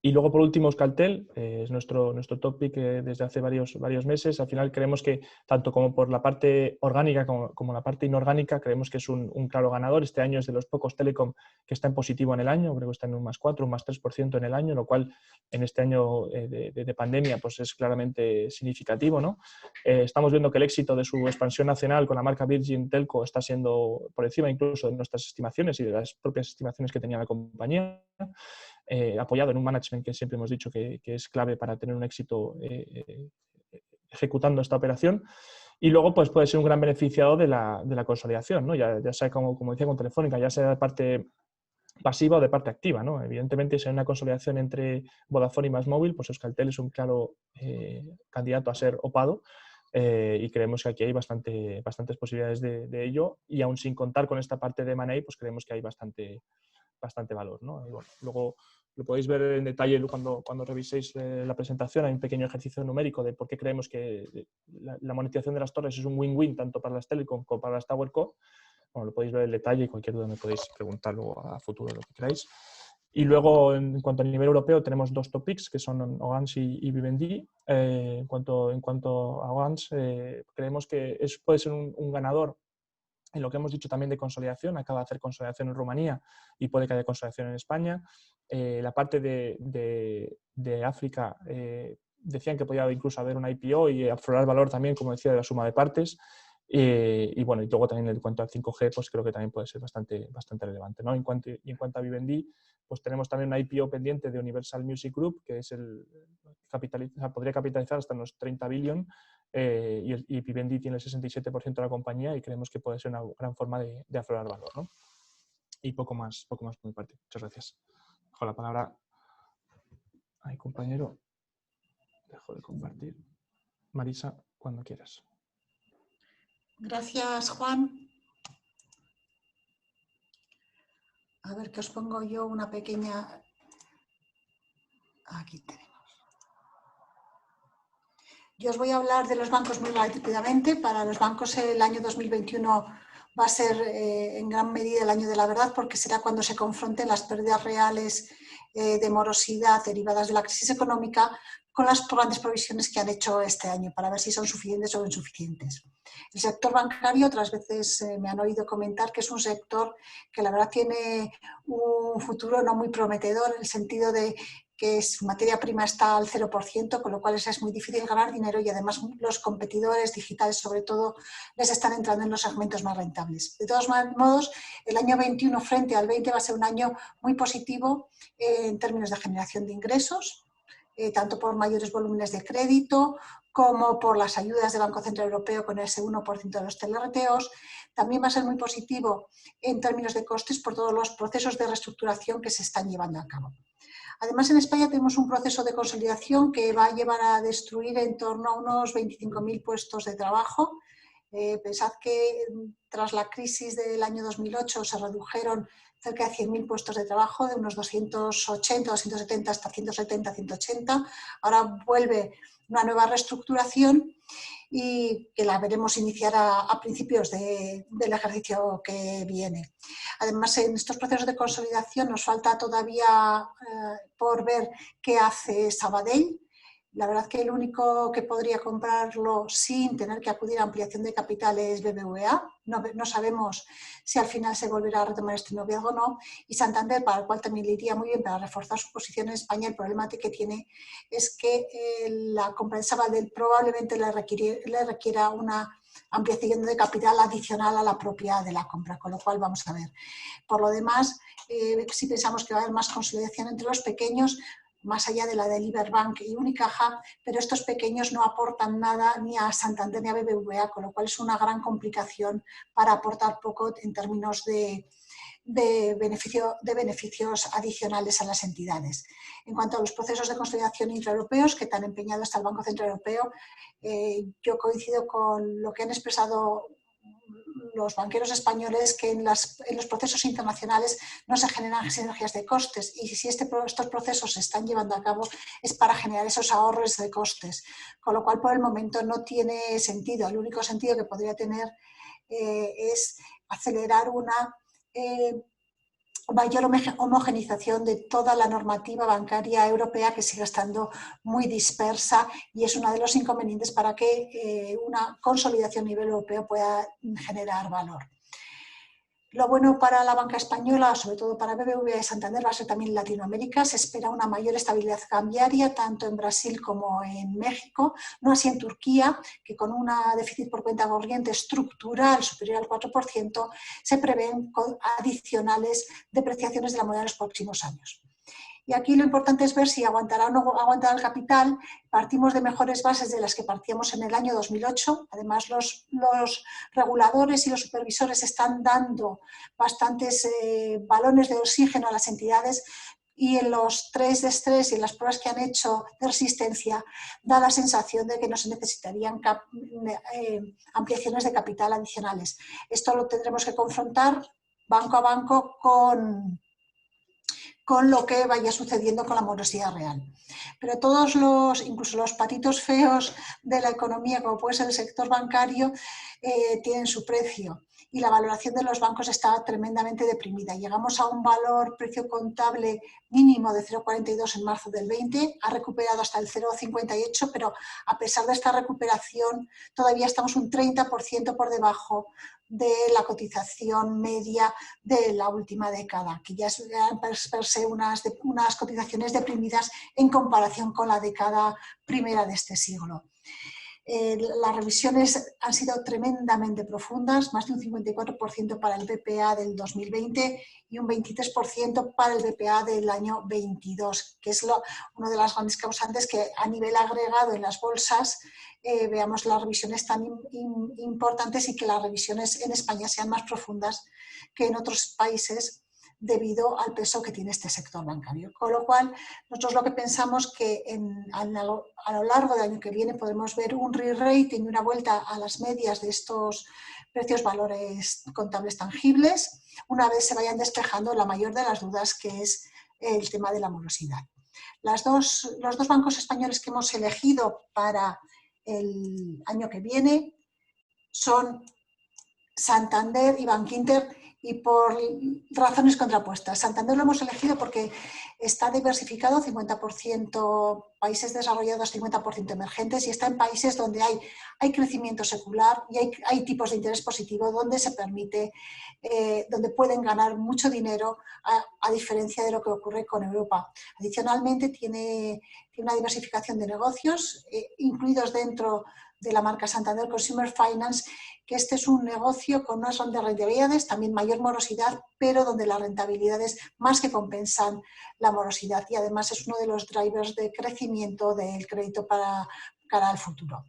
Y luego, por último, Euskaltel, es nuestro topic desde hace varios meses. Al final creemos que, tanto como por la parte orgánica como la parte inorgánica, creemos que es un claro ganador. Este año es de los pocos telecom que está en positivo en el año, creo que está en un +4, un +3% en el año, lo cual en este año de pandemia pues es claramente significativo, ¿no? Estamos viendo que el éxito de su expansión nacional con la marca Virgin Telco está siendo por encima incluso de nuestras estimaciones y de las propias estimaciones que tenía la compañía. Apoyado en un management que siempre hemos dicho que es clave para tener un éxito ejecutando esta operación. Y luego pues puede ser un gran beneficiado de la consolidación, ¿no? Ya sea como decía con Telefónica, ya sea de parte pasiva o de parte activa, ¿no? Evidentemente, si hay una consolidación entre Vodafone y MásMóvil, pues Euskaltel es un claro candidato a ser opado. Y creemos que aquí hay bastantes posibilidades de ello, y aún sin contar con esta parte de M&A, pues creemos que hay bastante valor, ¿no? Y bueno, luego lo podéis ver en detalle cuando reviséis la presentación. Hay un pequeño ejercicio numérico de por qué creemos que la monetización de las torres es un win-win tanto para las telecom como para las TowerCo. Bueno, lo podéis ver en detalle y cualquier duda me podéis preguntar luego a futuro lo que queráis. Y luego, en cuanto a nivel europeo, tenemos dos topics que son Orange y Vivendi. En cuanto a Orange, creemos que puede ser un ganador en lo que hemos dicho también de consolidación. Acaba de hacer consolidación en Rumanía y puede que haya consolidación en España. La parte de África, decían que podía incluso haber una IPO y aflorar valor también, como decía, de la suma de partes. Y bueno, y luego también en cuanto al 5G, pues creo que también puede ser bastante relevante, ¿no? En cuanto a Vivendi, pues tenemos también una IPO pendiente de Universal Music Group, que es podría capitalizar hasta unos 30 billion, y Vivendi tiene el 67% de la compañía y creemos que puede ser una gran forma de aflorar valor, ¿no? Y poco más por mi parte. Muchas gracias. Dejo la palabra a mi compañero. Dejo de compartir. Marisa, cuando quieras. Gracias, Juan. A ver, que os pongo yo una pequeña... Aquí tenemos. Yo os voy a hablar de los bancos muy rápidamente. Para los bancos el año 2021 va a ser en gran medida el año de la verdad, porque será cuando se confronten las pérdidas reales de morosidad derivadas de la crisis económica con las grandes provisiones que han hecho este año, para ver si son suficientes o insuficientes. El sector bancario, otras veces me han oído comentar que es un sector que la verdad tiene un futuro no muy prometedor, en el sentido de que su materia prima está al 0%, con lo cual es muy difícil ganar dinero, y además los competidores digitales, sobre todo, les están entrando en los segmentos más rentables. De todos modos, el año 21 frente al 20 va a ser un año muy positivo en términos de generación de ingresos, tanto por mayores volúmenes de crédito como por las ayudas del Banco Central Europeo con ese 1% de los TLTROs. También va a ser muy positivo en términos de costes por todos los procesos de reestructuración que se están llevando a cabo. Además, en España tenemos un proceso de consolidación que va a llevar a destruir en torno a unos 25.000 puestos de trabajo Pensad que tras la crisis del año 2008 se redujeron cerca de 100.000 puestos de trabajo, de unos 280, 270 hasta 170, 180. Ahora vuelve una nueva reestructuración y que la veremos iniciar a principios del ejercicio que viene. Además, en estos procesos de consolidación nos falta todavía por ver qué hace Sabadell. La verdad que el único que podría comprarlo sin tener que acudir a ampliación de capital es BBVA. No sabemos si al final se volverá a retomar este noviazgo o no. Y Santander, para el cual también le iría muy bien para reforzar su posición en España, el problema que tiene es que la compra de Sabadell probablemente le requiera una ampliación de capital adicional a la propia de la compra, con lo cual vamos a ver. Por lo demás, si pensamos que va a haber más consolidación entre los pequeños, más allá de la de Liberbank y Unicaja, pero estos pequeños no aportan nada ni a Santander ni a BBVA, con lo cual es una gran complicación para aportar poco en términos de beneficios adicionales a las entidades. En cuanto a los procesos de consolidación intraeuropeos, que tan empeñado está el Banco Central Europeo, yo coincido con lo que han expresado los banqueros españoles, que en los procesos internacionales no se generan sinergias de costes, y si estos procesos se están llevando a cabo es para generar esos ahorros de costes, con lo cual por el momento no tiene sentido. El único sentido que podría tener es acelerar una mayor homogeneización de toda la normativa bancaria europea, que sigue estando muy dispersa, y es uno de los inconvenientes para que una consolidación a nivel europeo pueda generar valor. Lo bueno para la banca española, sobre todo para BBVA y Santander, va a ser también en Latinoamérica. Se espera una mayor estabilidad cambiaria, tanto en Brasil como en México, no así en Turquía, que con un déficit por cuenta corriente estructural superior al 4%, se prevén adicionales depreciaciones de la moneda en los próximos años. Y aquí lo importante es ver si aguantará o no aguantará el capital. Partimos de mejores bases de las que partíamos en el año 2008. Además, los reguladores y los supervisores están dando bastantes balones de oxígeno a las entidades, y en los test de estrés y en las pruebas que han hecho de resistencia da la sensación de que no se necesitarían ampliaciones de capital adicionales. Esto lo tendremos que confrontar banco a banco con lo que vaya sucediendo con la morosidad real. Pero todos incluso los patitos feos de la economía, como puede ser el sector bancario, tienen su precio, y la valoración de los bancos está tremendamente deprimida. Llegamos a un valor precio contable mínimo de 0,42 en marzo del 20, ha recuperado hasta el 0,58, pero a pesar de esta recuperación todavía estamos un 30% por debajo de la cotización media de la última década, que ya eran per se unas cotizaciones deprimidas en comparación con la década primera de este siglo. Las revisiones han sido tremendamente profundas, más de un 54% para el BPA del 2020 y un 23% para el BPA del año 22, que es una de las grandes causantes que a nivel agregado en las bolsas veamos las revisiones tan importantes, y que las revisiones en España sean más profundas que en otros países, debido al peso que tiene este sector bancario. Con lo cual, nosotros lo que pensamos que a lo largo del año que viene podremos ver un re-rating y una vuelta a las medias de estos precios valores contables tangibles, una vez se vayan despejando la mayor de las dudas, que es el tema de la morosidad. Los dos bancos españoles que hemos elegido para el año que viene son Santander y Bankinter, y por razones contrapuestas. Santander lo hemos elegido porque está diversificado, 50% países desarrollados, 50% emergentes, y está en países donde hay crecimiento secular y hay tipos de interés positivo donde se permite, donde pueden ganar mucho dinero, a diferencia de lo que ocurre con Europa. Adicionalmente tiene una diversificación de negocios, incluidos dentro de la marca Santander Consumer Finance, que este es un negocio con unas rentabilidades, también mayor morosidad, pero donde las rentabilidades más que compensan la morosidad, y además es uno de los drivers de crecimiento del crédito para cara al futuro.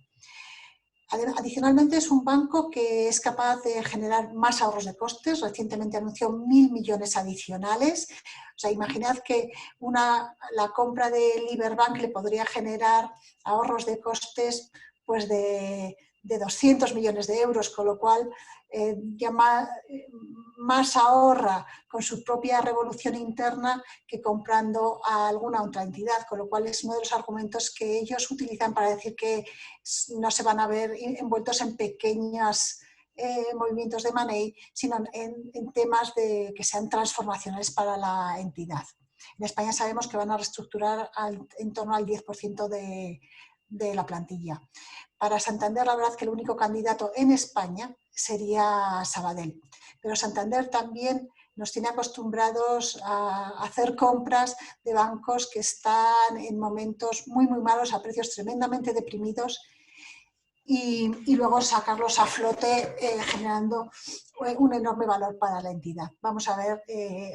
Adicionalmente, es un banco que es capaz de generar más ahorros de costes. Recientemente anunció 1.000 millones adicionales. O sea, imaginad que la compra de Liberbank le podría generar ahorros de costes pues de de 200 millones de euros, con lo cual ya más ahorra con su propia revolución interna que comprando a alguna otra entidad, con lo cual es uno de los argumentos que ellos utilizan para decir que no se van a ver envueltos en pequeños movimientos de money, sino en temas que sean transformacionales para la entidad. En España sabemos que van a reestructurar en torno al 10% de la plantilla. Para Santander, la verdad que el único candidato en España sería Sabadell, pero Santander también nos tiene acostumbrados a hacer compras de bancos que están en momentos muy malos, a precios tremendamente deprimidos, y luego sacarlos a flote generando un enorme valor para la entidad. Vamos a ver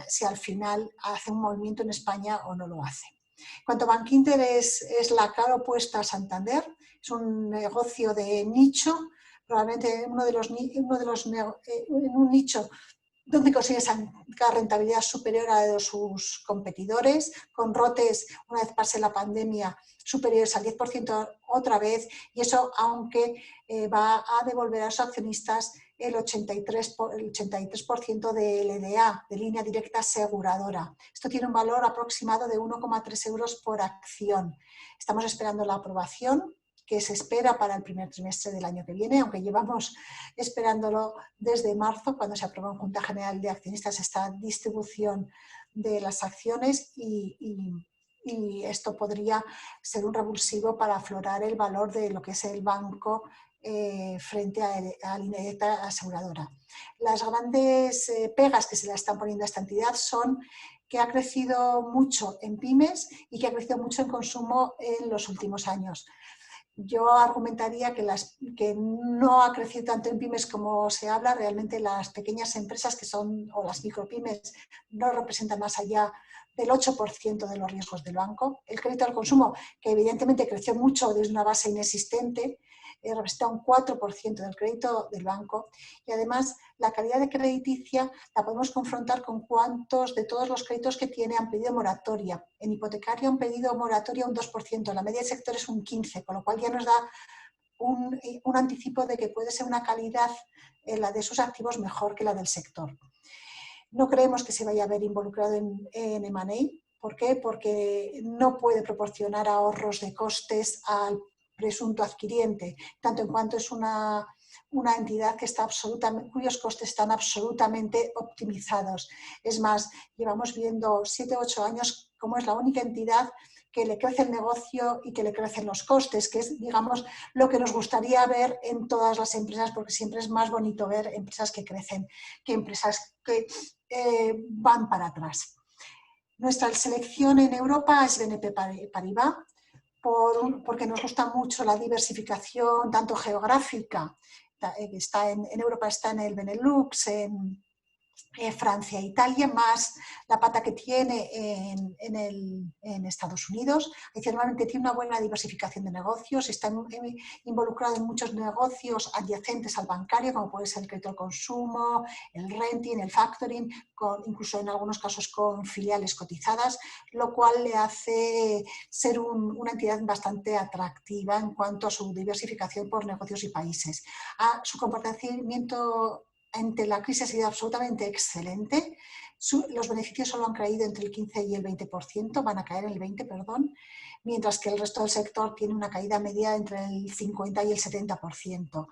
si al final hace un movimiento en España o no lo hace. En cuanto a Bankinter, es la cara opuesta a Santander, es un negocio de nicho, probablemente un nicho donde consigue sacar rentabilidad superior a la de sus competidores, con rotes, una vez pase la pandemia, superiores al 10% otra vez, y eso aunque va a devolver a los accionistas el 83% de LDA, de línea directa aseguradora. Esto tiene un valor aproximado de 1,3 euros por acción. Estamos esperando la aprobación, que se espera para el primer trimestre del año que viene, aunque llevamos esperándolo desde marzo, cuando se aprobó en Junta General de Accionistas esta distribución de las acciones, y esto podría ser un revulsivo para aflorar el valor de lo que es el banco frente a la línea directa aseguradora. Las grandes pegas que se le están poniendo a esta entidad son que ha crecido mucho en pymes y que ha crecido mucho en consumo en los últimos años. Yo argumentaría que no ha crecido tanto en pymes como se habla. Realmente las pequeñas empresas o las micropymes no representan más allá del 8% de los riesgos del banco. El crédito al consumo, que evidentemente creció mucho desde una base inexistente, representa un 4% del crédito del banco, y además la calidad de crediticia la podemos confrontar con cuántos de todos los créditos que tiene han pedido moratoria. En hipotecario han pedido moratoria un 2%, la media del sector es un 15%, con lo cual ya nos da un anticipo de que puede ser una calidad la de sus activos mejor que la del sector. No creemos que se vaya a ver involucrado en M&A. ¿Por qué? Porque no puede proporcionar ahorros de costes al presunto adquiriente, tanto en cuanto es una entidad que está cuyos costes están absolutamente optimizados. Es más, llevamos viendo 7 u 8 años como es la única entidad que le crece el negocio y que le crecen los costes, que es, digamos, lo que nos gustaría ver en todas las empresas, porque siempre es más bonito ver empresas que crecen que empresas que van para atrás. Nuestra selección en Europa es BNP Paribas, porque nos gusta mucho la diversificación, tanto geográfica, está en Europa está en el Benelux, en Francia e Italia, más la pata que tiene en Estados Unidos. Adicionalmente tiene una buena diversificación de negocios, está involucrado en muchos negocios adyacentes al bancario, como puede ser el crédito al consumo, el renting, el factoring, incluso en algunos casos con filiales cotizadas, lo cual le hace ser una entidad bastante atractiva en cuanto a su diversificación por negocios y países. Su comportamiento ante la crisis ha sido absolutamente excelente. Los beneficios solo han caído entre el 15 y el 20%, van a caer en el 20%, perdón, mientras que el resto del sector tiene una caída media entre el 50 y el 70%.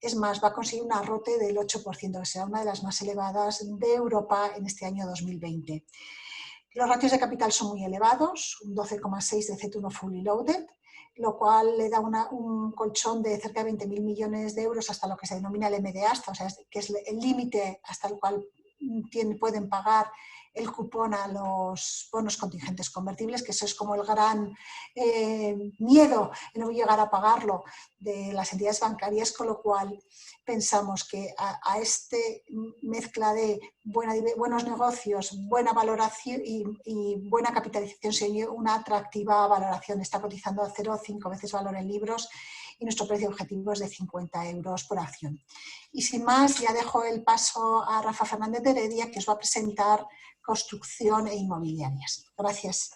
Es más, va a conseguir un arrote del 8%, que será una de las más elevadas de Europa en este año 2020. Los ratios de capital son muy elevados, un 12,6 de CET1 fully loaded, lo cual le da un colchón de cerca de 20.000 millones de euros hasta lo que se denomina el MDA, o sea, que es el límite hasta el cual pueden pagar el cupón a los bonos contingentes convertibles, que eso es como el gran miedo de no llegar a pagarlo de las entidades bancarias, con lo cual pensamos que a este mezcla de buenos negocios, buena valoración y buena capitalización sería una atractiva valoración. Está cotizando a 0,5 veces valor en libros y nuestro precio objetivo es de 50 euros por acción. Y sin más, ya dejo el paso a Rafa Fernández de Heredia, que os va a presentar construcción e inmobiliarias. Gracias.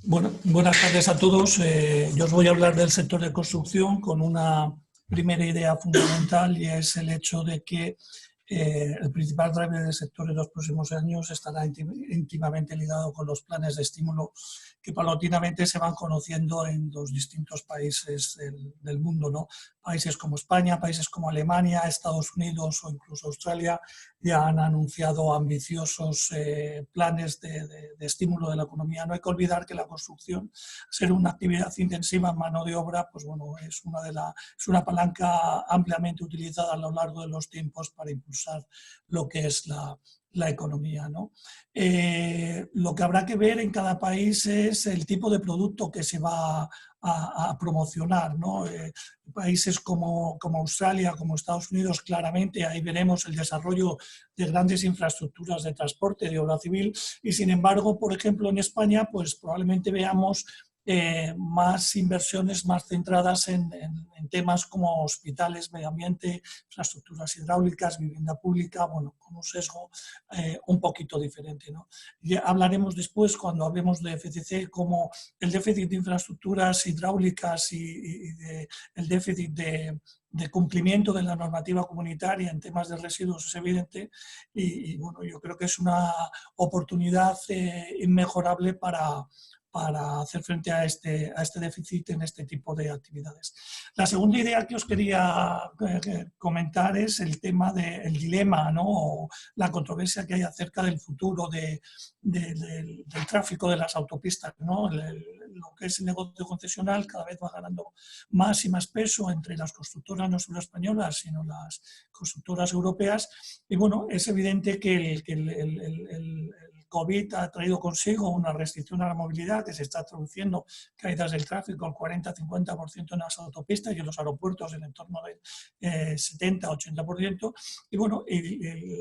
Bueno, buenas tardes a todos. Yo os voy a hablar del sector de construcción con una primera idea fundamental, y es el hecho de que el principal driver del sector en los próximos años estará íntimamente ligado con los planes de estímulo que paulatinamente se van conociendo en los distintos países del mundo, ¿no? Países como España, países como Alemania, Estados Unidos o incluso Australia ya han anunciado ambiciosos planes de estímulo de la economía. No hay que olvidar que la construcción, ser una actividad intensiva en mano de obra, pues bueno, es una palanca ampliamente utilizada a lo largo de los tiempos para impulsar lo que es la economía, ¿no? Lo que habrá que ver en cada país es el tipo de producto que se va a promocionar, ¿no? Países como Australia, como Estados Unidos, claramente ahí veremos el desarrollo de grandes infraestructuras de transporte, de obra civil, y sin embargo, por ejemplo, en España, pues probablemente veamos más inversiones más centradas en temas como hospitales, medio ambiente, infraestructuras hidráulicas, vivienda pública, bueno, con un sesgo un poquito diferente, ¿no? Ya hablaremos después, cuando hablemos de FCC, como el déficit de infraestructuras hidráulicas y el déficit de cumplimiento de la normativa comunitaria en temas de residuos es evidente, y bueno, yo creo que es una oportunidad inmejorable para hacer frente a este déficit en este tipo de actividades. La segunda idea que os quería comentar es el tema del dilema, ¿no? O la controversia que hay acerca del futuro del tráfico de las autopistas, ¿no? Lo que es el negocio concesional cada vez va ganando más y más peso entre las constructoras, no solo españolas, sino las constructoras europeas, y bueno, es evidente que el COVID ha traído consigo una restricción a la movilidad que se está traduciendo caídas del tráfico al 40-50% en las autopistas y en los aeropuertos en torno del 70-80%. Y bueno,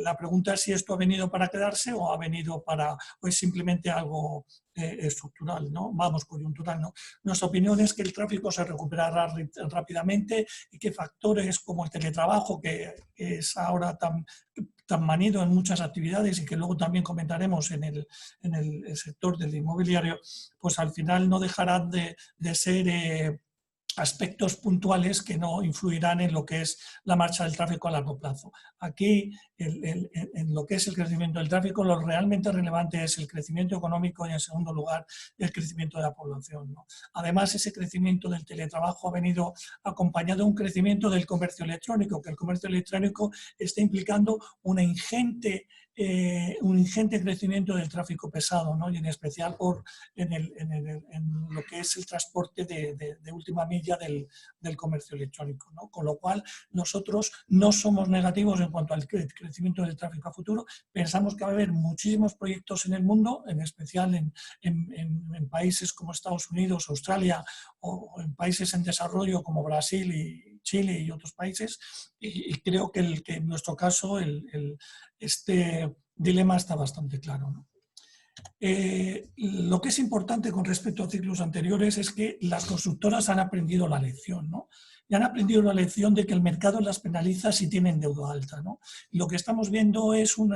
la pregunta es si esto ha venido para quedarse o o es simplemente algo estructural, ¿no? Vamos, coyuntural, ¿no? Nuestra opinión es que el tráfico se recuperará rápidamente y que factores como el teletrabajo, que es ahora tan manido en muchas actividades y que luego también comentaremos en el sector del inmobiliario, pues al final no dejarán de ser aspectos puntuales que no influirán en lo que es la marcha del tráfico a largo plazo. Aquí, en lo que es el crecimiento del tráfico, lo realmente relevante es el crecimiento económico y, en segundo lugar, el crecimiento de la población, ¿no? Además, ese crecimiento del teletrabajo ha venido acompañado de un crecimiento del comercio electrónico, que el comercio electrónico está implicando un ingente crecimiento del tráfico pesado, ¿no? Y en especial en lo que es el transporte de última milla del comercio electrónico, ¿no? Con lo cual, nosotros no somos negativos en cuanto al crecimiento del tráfico a futuro. Pensamos que va a haber muchísimos proyectos en el mundo, en especial en países como Estados Unidos, Australia, o en países en desarrollo como Brasil y Chile y otros países, y creo que en nuestro caso este dilema está bastante claro, ¿no? Lo que es importante con respecto a ciclos anteriores es que las constructoras han aprendido la lección, ¿no? Y han aprendido la lección de que el mercado las penaliza si tienen deuda alta, ¿no? Y lo que estamos viendo es un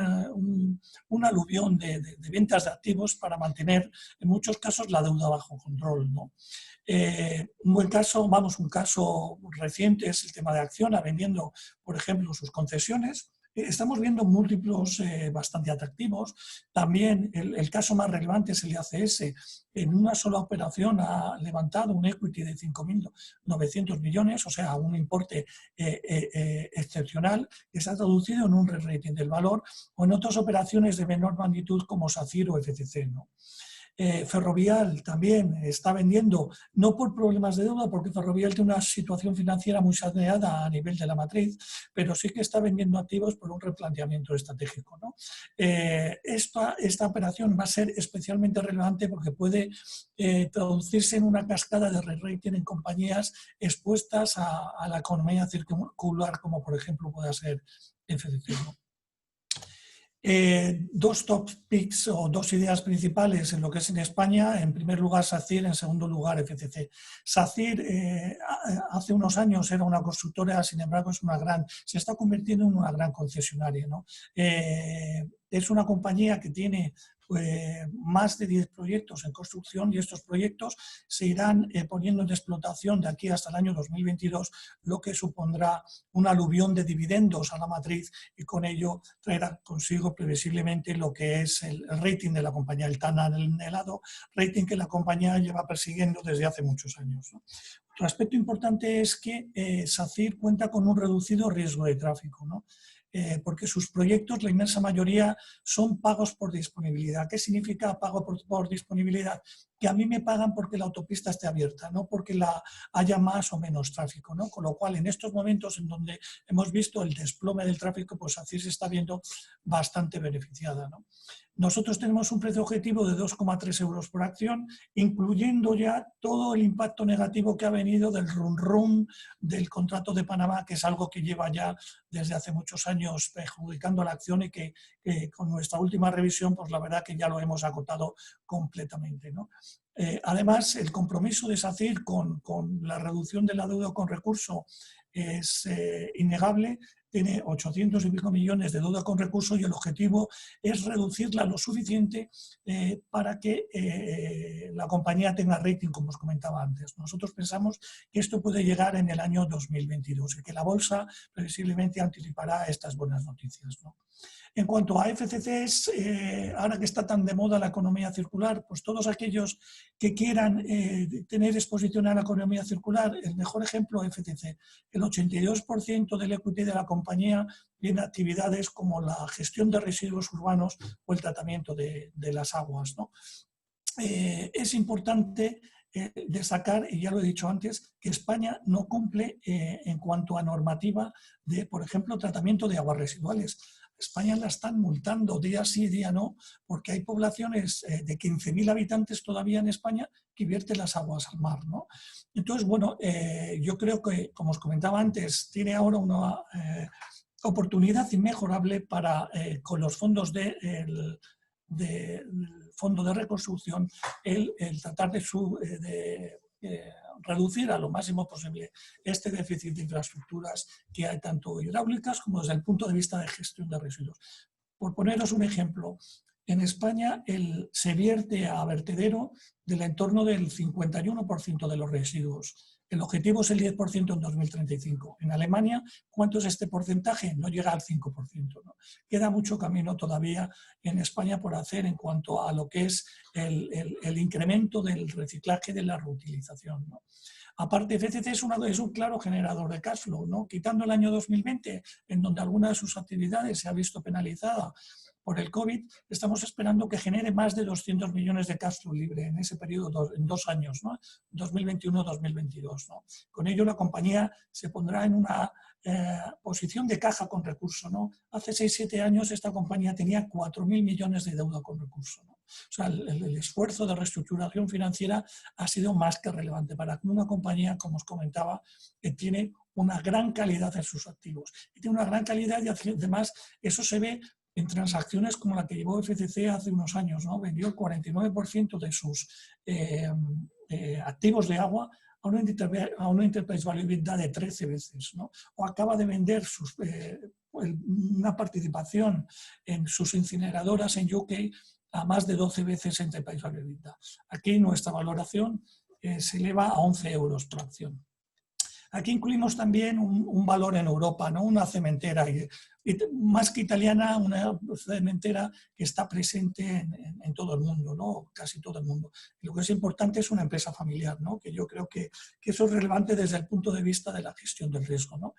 aluvión de ventas de activos para mantener, en muchos casos, la deuda bajo control, ¿no? Un caso reciente es el tema de Acciona vendiendo, por ejemplo, sus concesiones. Estamos viendo múltiplos bastante atractivos. También el caso más relevante es el de ACS. En una sola operación ha levantado un equity de 5.900 millones, o sea, un importe excepcional que se ha traducido en un re-rating del valor, o en otras operaciones de menor magnitud como SACIR o FCC, ¿no? Ferrovial también está vendiendo, no por problemas de deuda, porque Ferrovial tiene una situación financiera muy saneada a nivel de la matriz, pero sí que está vendiendo activos por un replanteamiento estratégico, ¿no? Esta operación va a ser especialmente relevante porque puede traducirse en una cascada de re-rating en compañías expuestas a la economía circular, como por ejemplo pueda ser FCC, ¿no? Dos top picks o dos ideas principales en lo que es en España. En primer lugar SACIR, en segundo lugar FCC. SACIR hace unos años era una constructora, sin embargo se está convirtiendo en una gran concesionaria, ¿no? Es una compañía que tiene más de 10 proyectos en construcción y estos proyectos se irán poniendo en explotación de aquí hasta el año 2022, lo que supondrá un aluvión de dividendos a la matriz y con ello traerá consigo previsiblemente lo que es el rating de la compañía, el tan anhelado rating que la compañía lleva persiguiendo desde hace muchos años, ¿no? Otro aspecto importante es que SACIR cuenta con un reducido riesgo de tráfico, ¿no? Porque sus proyectos, la inmensa mayoría, son pagos por disponibilidad. ¿Qué significa pago por disponibilidad? Que a mí me pagan porque la autopista esté abierta, no porque haya más o menos tráfico, ¿no? Con lo cual, en estos momentos en donde hemos visto el desplome del tráfico, pues así se está viendo bastante beneficiada, ¿no? Nosotros tenemos un precio objetivo de 2,3 euros por acción, incluyendo ya todo el impacto negativo que ha venido del run del contrato de Panamá, que es algo que lleva ya desde hace muchos años perjudicando la acción y que con nuestra última revisión, pues la verdad que ya lo hemos acotado completamente, ¿no? Además, el compromiso de SACIR con la reducción de la deuda con recurso es innegable. Tiene 800 y pico millones de deuda con recurso y el objetivo es reducirla lo suficiente para que la compañía tenga rating, como os comentaba antes. Nosotros pensamos que esto puede llegar en el año 2022 y que la bolsa previsiblemente anticipará estas buenas noticias, ¿no? En cuanto a FCCs, ahora que está tan de moda la economía circular, pues todos aquellos que quieran tener exposición a la economía circular, el mejor ejemplo es FCC. El 82% del equity de la compañía tiene actividades como la gestión de residuos urbanos o el tratamiento de las aguas, ¿no? Es importante destacar, y ya lo he dicho antes, que España no cumple en cuanto a normativa de, por ejemplo, tratamiento de aguas residuales. España la están multando día sí, día no, porque hay poblaciones de 15.000 habitantes todavía en España que vierten las aguas al mar, ¿no? Entonces, bueno, yo creo que, como os comentaba antes, tiene ahora una oportunidad inmejorable para, con los fondos del Fondo de Reconstrucción, el tratar de reducir a lo máximo posible este déficit de infraestructuras que hay tanto hidráulicas como desde el punto de vista de gestión de residuos. Por poneros un ejemplo, en España se vierte a vertedero del entorno del 51% de los residuos. El objetivo es el 10% en 2035. En Alemania, ¿cuánto es este porcentaje? No llega al 5%, ¿no? Queda mucho camino todavía en España por hacer en cuanto a lo que es el incremento del reciclaje, de la reutilización, ¿no? Aparte, FCC es un claro generador de cash flow, ¿no? Quitando el año 2020, en donde alguna de sus actividades se ha visto penalizada por el COVID, estamos esperando que genere más de 200 millones de cash flow libre en ese periodo, en 2 años, ¿no? 2021-2022, ¿no? Con ello la compañía se pondrá en una posición de caja con recurso, ¿no? Hace 6-7 años esta compañía tenía 4.000 millones de deuda con recurso, ¿no? O sea, el esfuerzo de reestructuración financiera ha sido más que relevante para una compañía, como os comentaba, que tiene una gran calidad en sus activos. Y tiene una gran calidad y además eso se ve en transacciones como la que llevó FCC hace unos años, ¿no? Vendió el 49% de sus activos de agua a una enterprise value EBITDA de 13 veces, ¿no? O acaba de vender una participación en sus incineradoras en UK a más de 12 veces enterprise value EBITDA. Aquí nuestra valoración se eleva a 11 euros por acción. Aquí incluimos también un valor en Europa, ¿no? Una cementera, y más que italiana, una cementera que está presente en todo el mundo, ¿no? Casi todo el mundo. Y lo que es importante es una empresa familiar, ¿no? Que yo creo que eso es relevante desde el punto de vista de la gestión del riesgo, ¿no?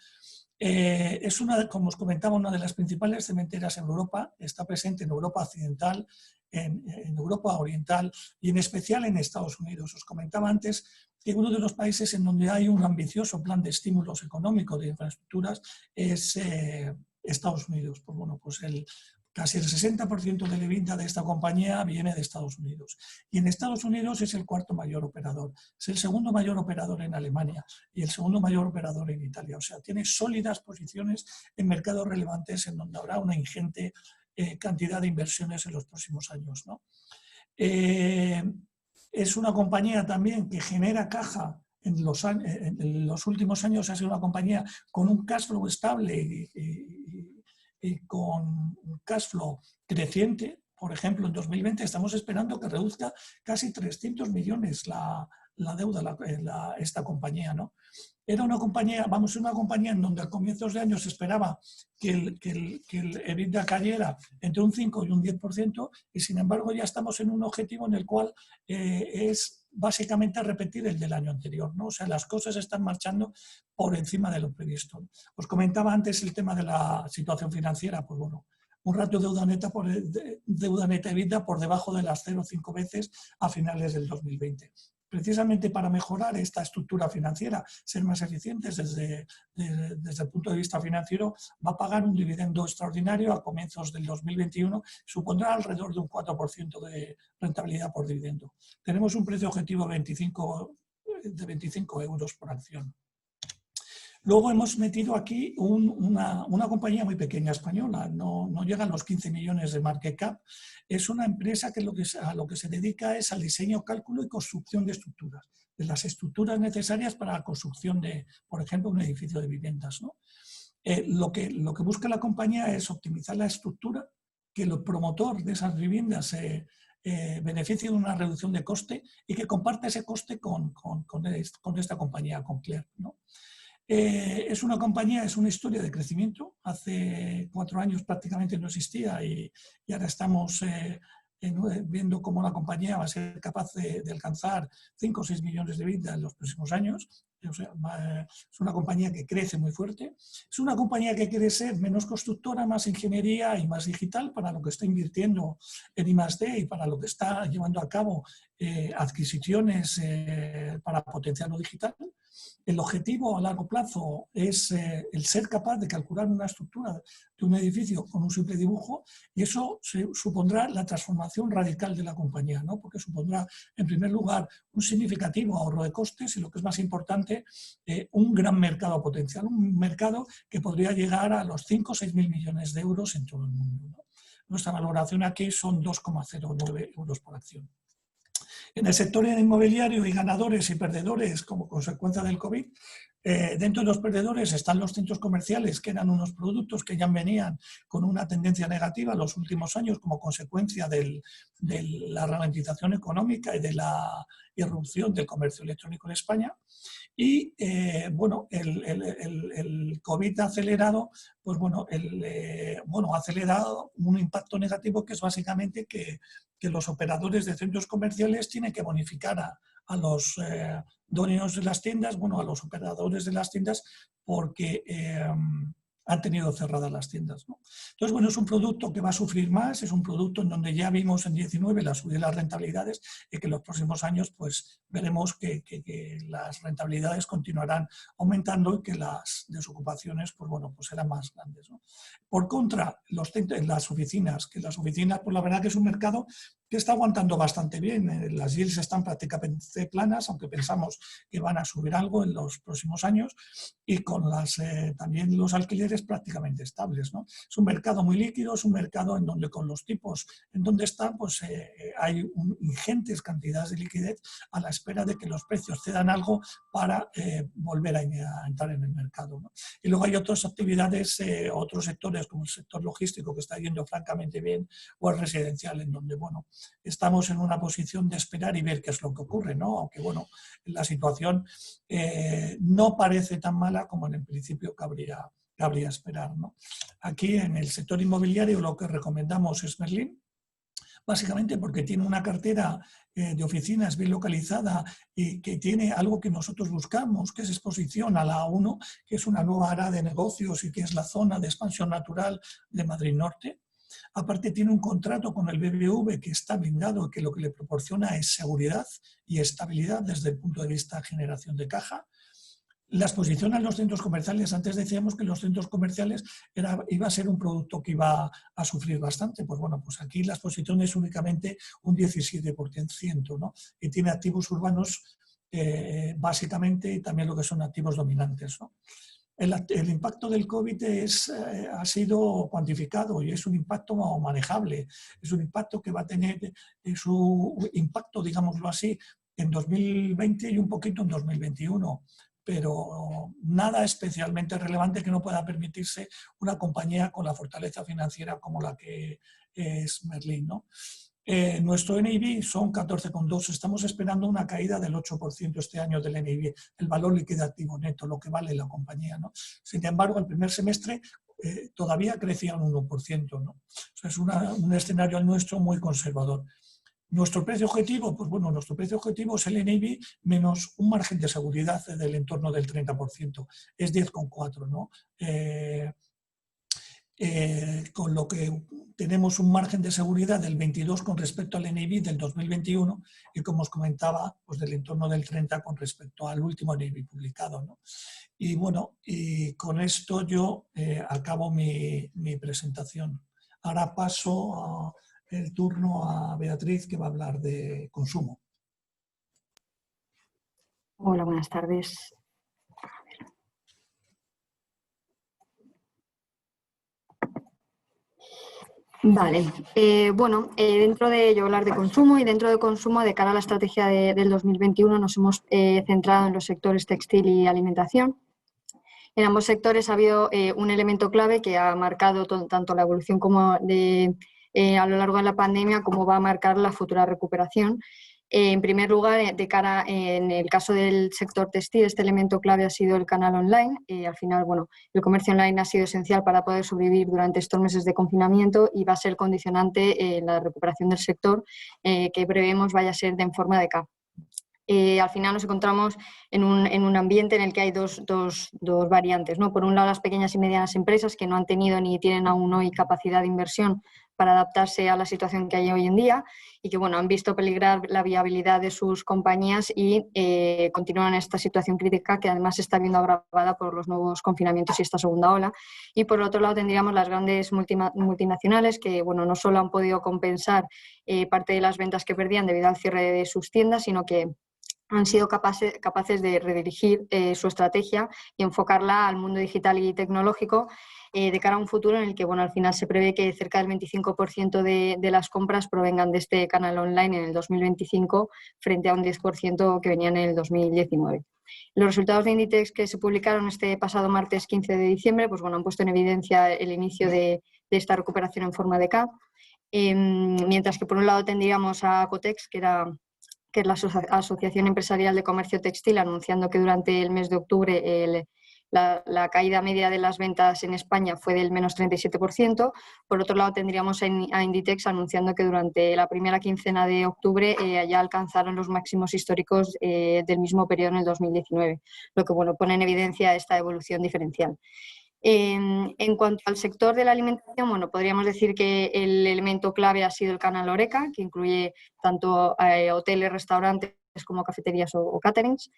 Es como os comentaba, una de las principales cementeras en Europa, está presente en Europa Occidental, en Europa Oriental y en especial en Estados Unidos. Os comentaba antes que uno de los países en donde hay un ambicioso plan de estímulos económicos de infraestructuras es Estados Unidos. Pues bueno, pues casi el 60% del EBITDA de esta compañía viene de Estados Unidos. Y en Estados Unidos es el cuarto mayor operador. Es el segundo mayor operador en Alemania y el segundo mayor operador en Italia. O sea, tiene sólidas posiciones en mercados relevantes en donde habrá una ingente cantidad de inversiones en los próximos años, ¿no? Es una compañía también que genera caja. En los últimos años ha sido una compañía con un cash flow estable con un cash flow creciente. Por ejemplo, en 2020 estamos esperando que reduzca casi 300 millones la deuda esta compañía, ¿no? Era una compañía, una compañía en donde a comienzos de año se esperaba que el EBITDA cayera entre un 5 y un 10%, y sin embargo ya estamos en un objetivo en el cual es básicamente repetir el del año anterior, ¿no? O sea, las cosas están marchando por encima de lo previsto. Os comentaba antes el tema de la situación financiera, pues bueno, un ratio deuda neta EBITDA por debajo de las 0,5 veces a finales del 2020. Precisamente para mejorar esta estructura financiera, ser más eficientes desde el punto de vista financiero, va a pagar un dividendo extraordinario a comienzos del 2021, supondrá alrededor de un 4% de rentabilidad por dividendo. Tenemos un precio objetivo de 25 euros por acción. Luego hemos metido aquí una compañía muy pequeña española, no llega a los 15 millones de market cap. Es una empresa que a lo que se dedica es al diseño, cálculo y construcción de estructuras, de las estructuras necesarias para la construcción de, por ejemplo, un edificio de viviendas, ¿no? Lo que busca la compañía es optimizar la estructura, que el promotor de esas viviendas se beneficie de una reducción de coste y que comparte ese coste con esta compañía, con Clerc, ¿no? Es una compañía, es una historia de crecimiento. Hace 4 años prácticamente no existía y ahora estamos viendo cómo la compañía va a ser capaz de alcanzar 5 o 6 millones de vidas en los próximos años. O sea, es una compañía que crece muy fuerte. Es una compañía que quiere ser menos constructora, más ingeniería y más digital, para lo que está invirtiendo en I+D y para lo que está llevando a cabo adquisiciones para potenciar lo digital. El objetivo a largo plazo es el ser capaz de calcular una estructura de un edificio con un simple dibujo, y eso supondrá la transformación radical de la compañía, ¿no? Porque supondrá, en primer lugar, un significativo ahorro de costes y, lo que es más importante, un gran mercado potencial, un mercado que podría llegar a los 5 o 6 mil millones de euros en todo el mundo, ¿no? Nuestra valoración aquí son 2,09 euros por acción. En el sector inmobiliario hay ganadores y perdedores como consecuencia del COVID. Dentro de los perdedores están los centros comerciales, que eran unos productos que ya venían con una tendencia negativa en los últimos años como consecuencia de la ralentización económica y de la irrupción del comercio electrónico en España. Y bueno, el COVID ha acelerado, pues bueno, ha acelerado un impacto negativo, que es básicamente que los operadores de centros comerciales tienen que bonificar a los dueños de las tiendas, a los operadores de las tiendas, porque han tenido cerradas las tiendas, ¿no? Entonces, bueno, es un producto que va a sufrir más, es un producto en donde ya vimos en 19 la subida de las rentabilidades, y que en los próximos años pues veremos que las rentabilidades continuarán aumentando y que las desocupaciones pues serán más grandes, ¿no? Por contra, las oficinas, pues la verdad que es un mercado que está aguantando bastante bien. Las yields están prácticamente planas, aunque pensamos que van a subir algo en los próximos años, y con también los alquileres prácticamente estables, ¿no? Es un mercado muy líquido, es un mercado en donde, con los tipos en donde están, pues hay ingentes cantidades de liquidez a la espera de que los precios cedan algo para volver a entrar en el mercado, ¿no? Y luego hay otras actividades, otros sectores, como el sector logístico, que está yendo francamente bien, o el residencial, en donde, estamos en una posición de esperar y ver qué es lo que ocurre, ¿no? Aunque, la situación no parece tan mala como en el principio cabría esperar, ¿no? Aquí, en el sector inmobiliario, lo que recomendamos es Merlin, básicamente porque tiene una cartera de oficinas bien localizada y que tiene algo que nosotros buscamos, que es exposición a la A1, que es una nueva área de negocios y que es la zona de expansión natural de Madrid Norte. Aparte, tiene un contrato con el BBV que está blindado y que lo que le proporciona es seguridad y estabilidad desde el punto de vista de generación de caja. La exposición a los centros comerciales, antes decíamos que los centros comerciales iba a ser un producto que iba a sufrir bastante. Pues aquí la exposición es únicamente un 17%, ¿no? Y tiene activos urbanos básicamente, y también lo que son activos dominantes, ¿no? El impacto del COVID ha sido cuantificado y es un impacto manejable. Es un impacto que va a tener su impacto, digámoslo así, en 2020 y un poquito en 2021. pero nada especialmente relevante que no pueda permitirse una compañía con la fortaleza financiera como la que es Merlin, ¿no? Nuestro NAV son 14,2. Estamos esperando una caída del 8% este año del NAV, el valor liquidativo neto, lo que vale la compañía, ¿no? Sin embargo, el primer semestre todavía crecía un 1%, ¿no? O sea, es un escenario nuestro muy conservador. Nuestro precio objetivo, pues bueno, nuestro precio objetivo es el NAV menos un margen de seguridad del entorno del 30%, es 10,4, ¿no? Con lo que tenemos un margen de seguridad del 22 con respecto al NAV del 2021 y, como os comentaba, pues del entorno del 30 con respecto al último NAV publicado, ¿no? Y bueno, y con esto yo acabo mi presentación. Ahora paso el turno a Beatriz, que va a hablar de consumo. Hola, buenas tardes. Vale, dentro de ello hablar de consumo y dentro de consumo de cara a la estrategia del 2021 nos hemos centrado en los sectores textil y alimentación. En ambos sectores ha habido un elemento clave que ha marcado tanto la evolución como a lo largo de la pandemia como va a marcar la futura recuperación. En primer lugar, de cara en el caso del sector textil, este elemento clave ha sido el canal online. Al final, bueno, el comercio online ha sido esencial para poder sobrevivir durante estos meses de confinamiento y va a ser condicionante en la recuperación del sector que prevemos vaya a ser de en forma de K. Al final nos encontramos en un ambiente en el que hay dos variantes, ¿no? Por un lado, las pequeñas y medianas empresas que no han tenido ni tienen aún hoy capacidad de inversión para adaptarse a la situación que hay hoy en día y que bueno, han visto peligrar la viabilidad de sus compañías y continúan en esta situación crítica que además se está viendo agravada por los nuevos confinamientos y esta segunda ola. Y por otro lado tendríamos las grandes multinacionales que bueno, no solo han podido compensar parte de las ventas que perdían debido al cierre de sus tiendas, sino que han sido capaces de redirigir su estrategia y enfocarla al mundo digital y tecnológico de cara a un futuro en el que bueno, al final se prevé que cerca del 25% de las compras provengan de este canal online en el 2025 frente a un 10% que venía en el 2019. Los resultados de Inditex que se publicaron este pasado martes 15 de diciembre pues, bueno, han puesto en evidencia el inicio de esta recuperación en forma de K, mientras que por un lado tendríamos a Acotex, que es la Asociación Empresarial de Comercio Textil, anunciando que durante el mes de octubre la caída media de las ventas en España fue del menos 37%. Por otro lado, tendríamos a Inditex anunciando que durante la primera quincena de octubre ya alcanzaron los máximos históricos del mismo periodo en el 2019, lo que bueno, pone en evidencia esta evolución diferencial. En cuanto al sector de la alimentación, bueno, podríamos decir que el elemento clave ha sido el canal HoReCa, que incluye tanto hoteles, restaurantes como cafeterías o caterings.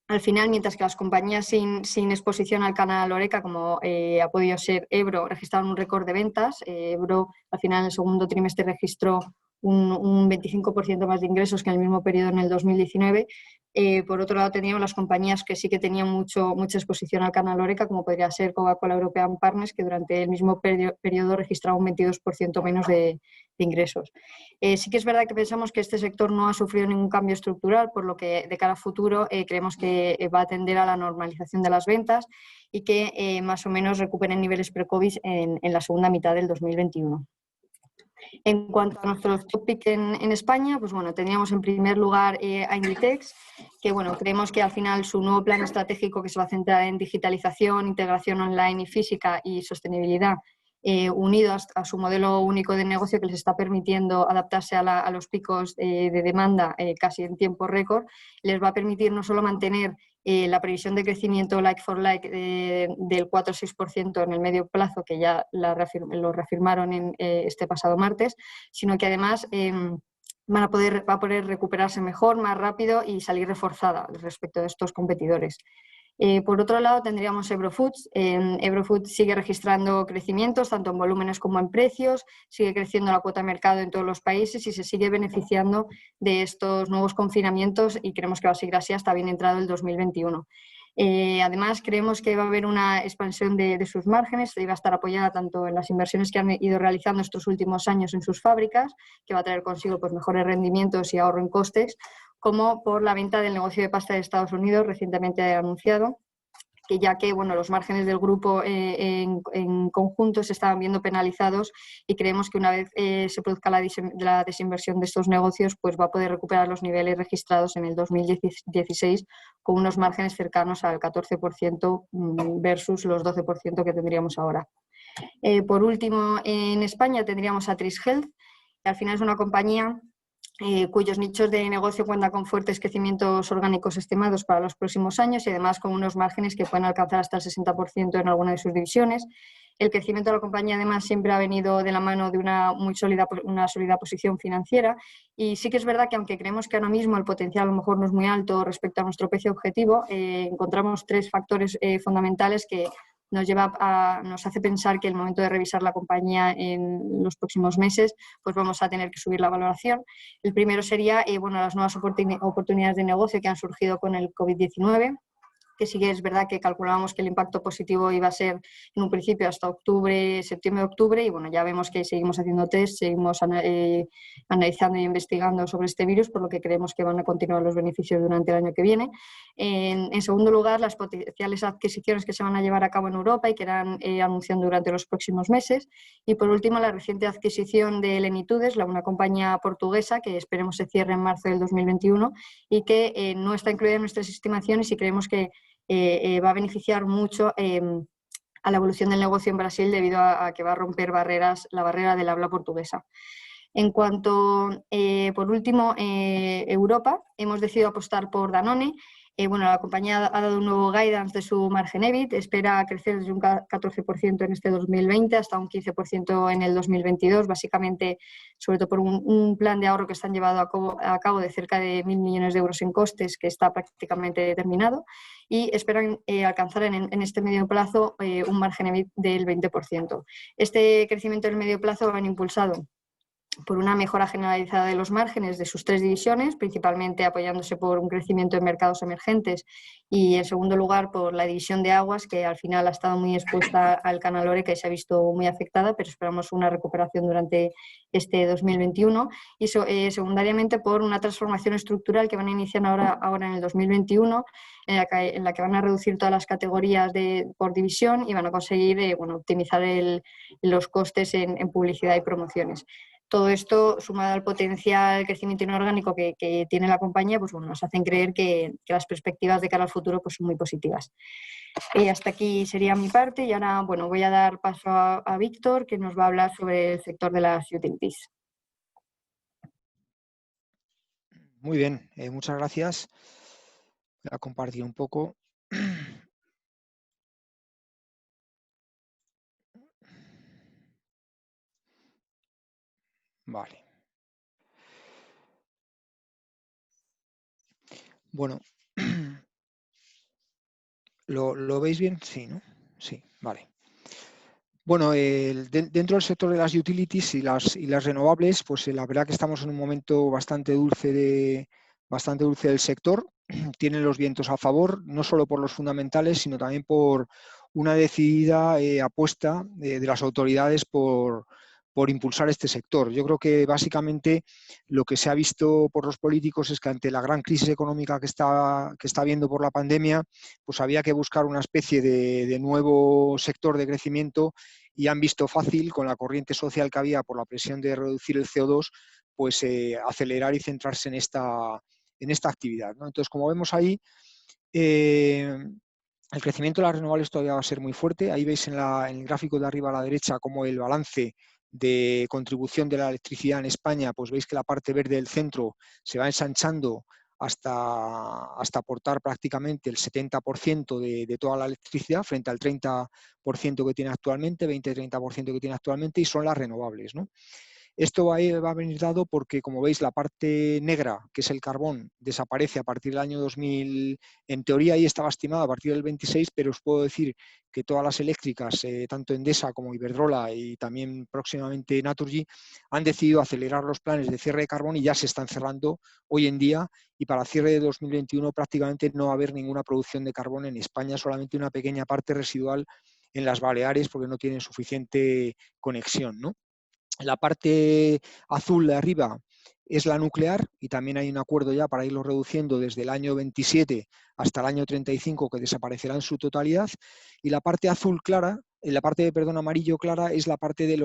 Al final, mientras que las compañías sin exposición al canal HoReCa, como ha podido ser Ebro, registraron un récord de ventas. Ebro, al final, en el segundo trimestre registró un 25% más de ingresos que en el mismo periodo en el 2019. Por otro lado, teníamos las compañías que sí que tenían mucha exposición al canal HoReCa, como podría ser Coca-Cola European Partners, que durante el mismo periodo registraba un 22% menos de ingresos. Sí que es verdad que pensamos que este sector no ha sufrido ningún cambio estructural, por lo que de cara a futuro creemos que va a tender a la normalización de las ventas y que más o menos recuperen niveles pre-COVID en la segunda mitad del 2021. En cuanto a nuestros topics en España, pues bueno, teníamos en primer lugar a Inditex, que bueno, creemos que al final su nuevo plan estratégico que se va a centrar en digitalización, integración online y física y sostenibilidad, unido a su modelo único de negocio que les está permitiendo adaptarse a los picos de demanda casi en tiempo récord, les va a permitir no solo mantener la previsión de crecimiento like for like del 4,6% en el medio plazo, que ya lo reafirmaron este pasado martes, sino que además va a poder recuperarse mejor, más rápido y salir reforzada respecto de estos competidores. Por otro lado, tendríamos Ebro Foods. Ebro Foods sigue registrando crecimientos tanto en volúmenes como en precios, sigue creciendo la cuota de mercado en todos los países y se sigue beneficiando de estos nuevos confinamientos y creemos que va a seguir así hasta bien entrado el 2021. Además, creemos que va a haber una expansión de sus márgenes y va a estar apoyada tanto en las inversiones que han ido realizando estos últimos años en sus fábricas, que va a traer consigo pues, mejores rendimientos y ahorro en costes, como por la venta del negocio de pasta de Estados Unidos recientemente anunciado, que ya que bueno, los márgenes del grupo en conjunto se estaban viendo penalizados y creemos que una vez se produzca la desinversión de estos negocios, pues va a poder recuperar los niveles registrados en el 2016 con unos márgenes cercanos al 14% versus los 12% que tendríamos ahora. Por último, en España tendríamos a Tris Health, que al final es una compañía cuyos nichos de negocio cuentan con fuertes crecimientos orgánicos estimados para los próximos años y además con unos márgenes que pueden alcanzar hasta el 60% en alguna de sus divisiones. El crecimiento de la compañía además siempre ha venido de la mano de una sólida posición financiera y sí que es verdad que aunque creemos que ahora mismo el potencial a lo mejor no es muy alto respecto a nuestro precio objetivo, encontramos tres factores fundamentales que nos hace pensar que el momento de revisar la compañía en los próximos meses, pues vamos a tener que subir la valoración. El primero sería las nuevas oportunidades de negocio que han surgido con el COVID-19, que sí que es verdad que calculábamos que el impacto positivo iba a ser en un principio hasta septiembre-octubre y bueno, ya vemos que seguimos haciendo test, seguimos analizando e investigando sobre este virus, por lo que creemos que van a continuar los beneficios durante el año que viene. En segundo lugar, las potenciales adquisiciones que se van a llevar a cabo en Europa y que irán anunciando durante los próximos meses. Y por último, la reciente adquisición de Lenitudes, una compañía portuguesa que esperemos se cierre en marzo del 2021 y que no está incluida en nuestras estimaciones y creemos que va a beneficiar mucho a la evolución del negocio en Brasil debido a que va a romper la barrera del habla portuguesa. En cuanto, por último, Europa, hemos decidido apostar por Danone. La compañía ha dado un nuevo guidance de su margen EBIT, espera crecer desde un 14% en este 2020 hasta un 15% en el 2022, básicamente sobre todo por un plan de ahorro que están llevando a cabo de cerca de 1.000 millones de euros en costes que está prácticamente determinado y esperan alcanzar en este medio plazo un margen EBIT del 20%. Este crecimiento en el medio plazo va impulsado por una mejora generalizada de los márgenes de sus tres divisiones, principalmente apoyándose por un crecimiento en mercados emergentes y, en segundo lugar, por la división de aguas, que al final ha estado muy expuesta al canal Oreca y se ha visto muy afectada, pero esperamos una recuperación durante este 2021 y secundariamente por una transformación estructural que van a iniciar ahora en el 2021, en la que van a reducir todas las categorías por división y van a conseguir optimizar los costes en publicidad y promociones. Todo esto, sumado al potencial crecimiento inorgánico que tiene la compañía, pues nos hacen creer que las perspectivas de cara al futuro pues, son muy positivas. Hasta aquí sería mi parte y ahora voy a dar paso a Víctor, que nos va a hablar sobre el sector de las utilities. Muy bien, muchas gracias. Voy a compartir un poco. Vale. Bueno, ¿lo veis bien? Sí, ¿no? Sí, vale. Bueno, dentro del sector de las utilities y las renovables, pues la verdad que estamos en un momento bastante dulce del sector. Tienen los vientos a favor, no solo por los fundamentales, sino también por una decidida apuesta de las autoridades por impulsar este sector. Yo creo que básicamente lo que se ha visto por los políticos es que ante la gran crisis económica que está habiendo por la pandemia, pues había que buscar una especie de nuevo sector de crecimiento y han visto fácil, con la corriente social que había por la presión de reducir el CO2, pues acelerar y centrarse en esta actividad, ¿no? Entonces, como vemos ahí, el crecimiento de las renovables todavía va a ser muy fuerte. Ahí veis en el gráfico de arriba a la derecha cómo el balance de contribución de la electricidad en España, pues veis que la parte verde del centro se va ensanchando hasta aportar prácticamente el 70% de toda la electricidad frente al 30% que tiene actualmente, 20-30% que tiene actualmente, y son las renovables, ¿no? Esto va a venir dado porque, como veis, la parte negra, que es el carbón, desaparece a partir del año 2000. En teoría ahí estaba estimada a partir del 26, pero os puedo decir que todas las eléctricas, tanto Endesa como Iberdrola y también próximamente Naturgy, han decidido acelerar los planes de cierre de carbón y ya se están cerrando hoy en día, y para cierre de 2021 prácticamente no va a haber ninguna producción de carbón en España, solamente una pequeña parte residual en las Baleares porque no tienen suficiente conexión, ¿no? La parte azul de arriba es la nuclear, y también hay un acuerdo ya para irlo reduciendo desde el año 27 hasta el año 35, que desaparecerá en su totalidad, y la parte azul clara, la parte, perdón, amarillo clara, es la parte de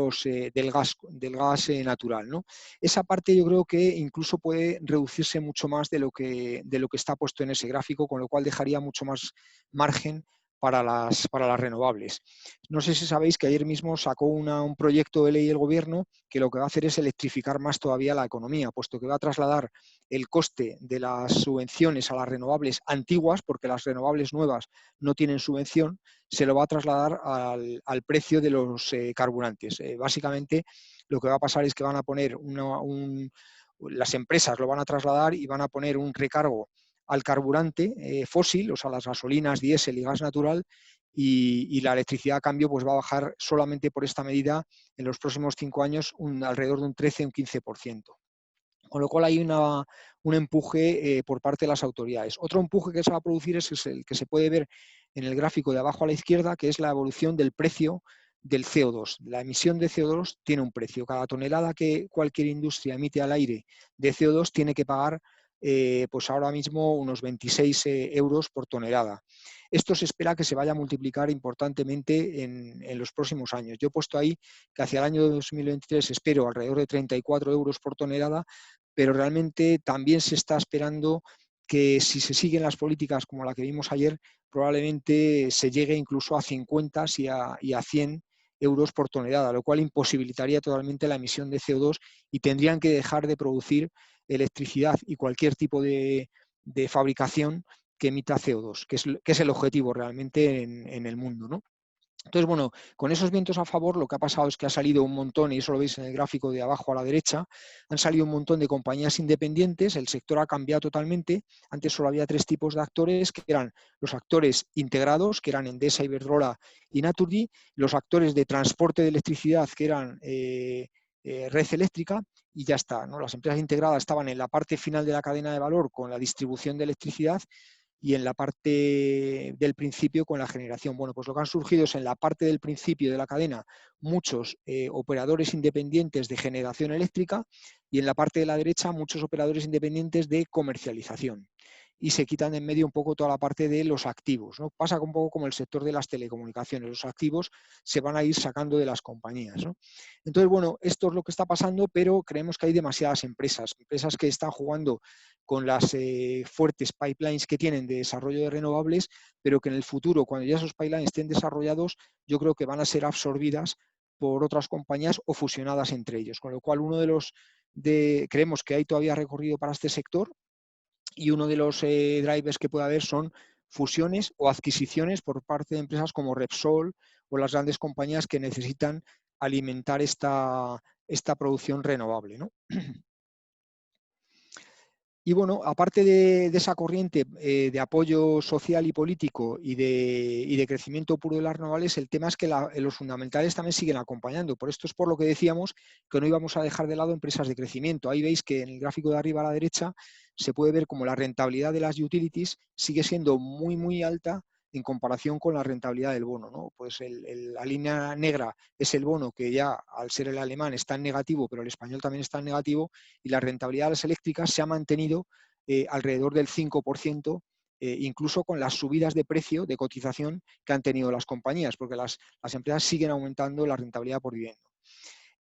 del gas natural, ¿no? Esa parte yo creo que incluso puede reducirse mucho más de lo que está puesto en ese gráfico, con lo cual dejaría mucho más margen para las renovables. No sé si sabéis que ayer mismo sacó un proyecto de ley el gobierno que lo que va a hacer es electrificar más todavía la economía, puesto que va a trasladar el coste de las subvenciones a las renovables antiguas, porque las renovables nuevas no tienen subvención, se lo va a trasladar al precio de los carburantes. Básicamente lo que va a pasar es que van a poner las empresas lo van a trasladar y van a poner un recargo al carburante fósil, o sea, las gasolinas, diésel y gas natural, y la electricidad a cambio pues va a bajar solamente por esta medida en los próximos 5 años alrededor de un 13 o un 15%. Con lo cual hay un empuje por parte de las autoridades. Otro empuje que se va a producir es el que se puede ver en el gráfico de abajo a la izquierda, que es la evolución del precio del CO2. La emisión de CO2 tiene un precio. Cada tonelada que cualquier industria emite al aire de CO2 tiene que pagar pues ahora mismo unos 26 euros por tonelada. Esto se espera que se vaya a multiplicar importantemente en los próximos años. Yo he puesto ahí que hacia el año 2023 espero alrededor de 34 euros por tonelada, pero realmente también se está esperando que si se siguen las políticas como la que vimos ayer, probablemente se llegue incluso a 50 y a 100 euros por tonelada, lo cual imposibilitaría totalmente la emisión de CO2 y tendrían que dejar de producir electricidad y cualquier tipo de fabricación que emita CO2, que es el objetivo realmente en el mundo, ¿no? Entonces, bueno, con esos vientos a favor lo que ha pasado es que ha salido un montón, y eso lo veis en el gráfico de abajo a la derecha, han salido un montón de compañías independientes, el sector ha cambiado totalmente. Antes solo había 3 tipos de actores, que eran los actores integrados, que eran Endesa, Iberdrola y Naturgy, los actores de transporte de electricidad, que eran Red Eléctrica, y ya está, ¿no? Las empresas integradas estaban en la parte final de la cadena de valor con la distribución de electricidad, y en la parte del principio con la generación. Bueno, pues lo que han surgido es en la parte del principio de la cadena muchos operadores independientes de generación eléctrica, y en la parte de la derecha muchos operadores independientes de comercialización. Y se quitan de en medio un poco toda la parte de los activos, ¿no? Pasa un poco como el sector de las telecomunicaciones, los activos se van a ir sacando de las compañías, ¿no? Entonces, bueno, esto es lo que está pasando, pero creemos que hay demasiadas empresas que están jugando con las fuertes pipelines que tienen de desarrollo de renovables, pero que en el futuro, cuando ya esos pipelines estén desarrollados, yo creo que van a ser absorbidas por otras compañías o fusionadas entre ellos. Con lo cual, creemos que hay todavía recorrido para este sector, y uno de los drivers que puede haber son fusiones o adquisiciones por parte de empresas como Repsol o las grandes compañías que necesitan alimentar esta producción renovable, ¿no? Y bueno, aparte de esa corriente de apoyo social y político y de crecimiento puro de las renovables, el tema es que los fundamentales también siguen acompañando. Por esto es por lo que decíamos que no íbamos a dejar de lado empresas de crecimiento. Ahí veis que en el gráfico de arriba a la derecha se puede ver como la rentabilidad de las utilities sigue siendo muy, muy alta en comparación con la rentabilidad del bono, ¿no? Pues la línea negra es el bono, que ya al ser el alemán está en negativo, pero el español también está en negativo, y la rentabilidad de las eléctricas se ha mantenido alrededor del 5%, incluso con las subidas de precio de cotización que han tenido las compañías, porque las empresas siguen aumentando la rentabilidad por dividendo.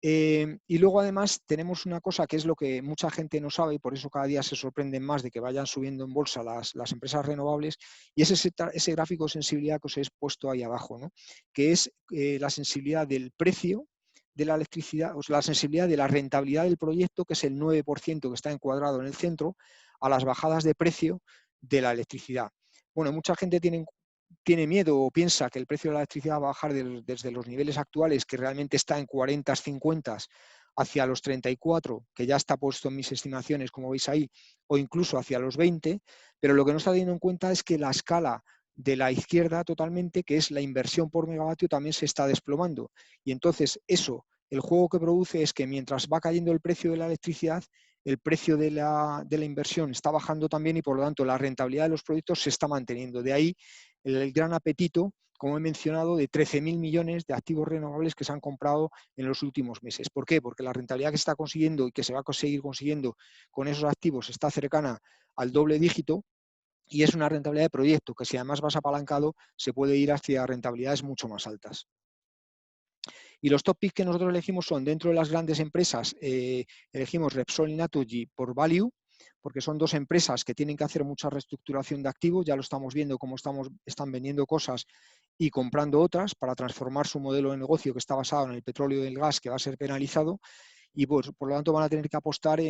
Y luego además tenemos una cosa que es lo que mucha gente no sabe, y por eso cada día se sorprenden más de que vayan subiendo en bolsa las empresas renovables, y es ese gráfico de sensibilidad que os he puesto ahí abajo, ¿no? Que es la sensibilidad del precio de la electricidad, o sea, la sensibilidad de la rentabilidad del proyecto, que es el 9% que está encuadrado en el centro, a las bajadas de precio de la electricidad. Bueno, mucha gente tiene miedo o piensa que el precio de la electricidad va a bajar desde los niveles actuales, que realmente está en 40, 50, hacia los 34, que ya está puesto en mis estimaciones, como veis ahí, o incluso hacia los 20, pero lo que no está teniendo en cuenta es que la escala de la izquierda totalmente, que es la inversión por megavatio, también se está desplomando. Y entonces eso, el juego que produce es que mientras va cayendo el precio de la electricidad, el precio de la inversión está bajando también, y por lo tanto la rentabilidad de los proyectos se está manteniendo. De ahí el gran apetito como he mencionado, de 13.000 millones de activos renovables que se han comprado en los últimos meses. ¿Por qué? Porque la rentabilidad que se está consiguiendo y que se va a seguir consiguiendo con esos activos está cercana al doble dígito, y es una rentabilidad de proyecto que, si además vas apalancado, se puede ir hacia rentabilidades mucho más altas. Y los top picks que nosotros elegimos son, dentro de las grandes empresas, elegimos Repsol y Naturgy por value, porque son dos empresas que tienen que hacer mucha reestructuración de activos. Ya lo estamos viendo cómo están vendiendo cosas y comprando otras para transformar su modelo de negocio, que está basado en el petróleo y el gas, que va a ser penalizado, y pues, por lo tanto van a tener que apostar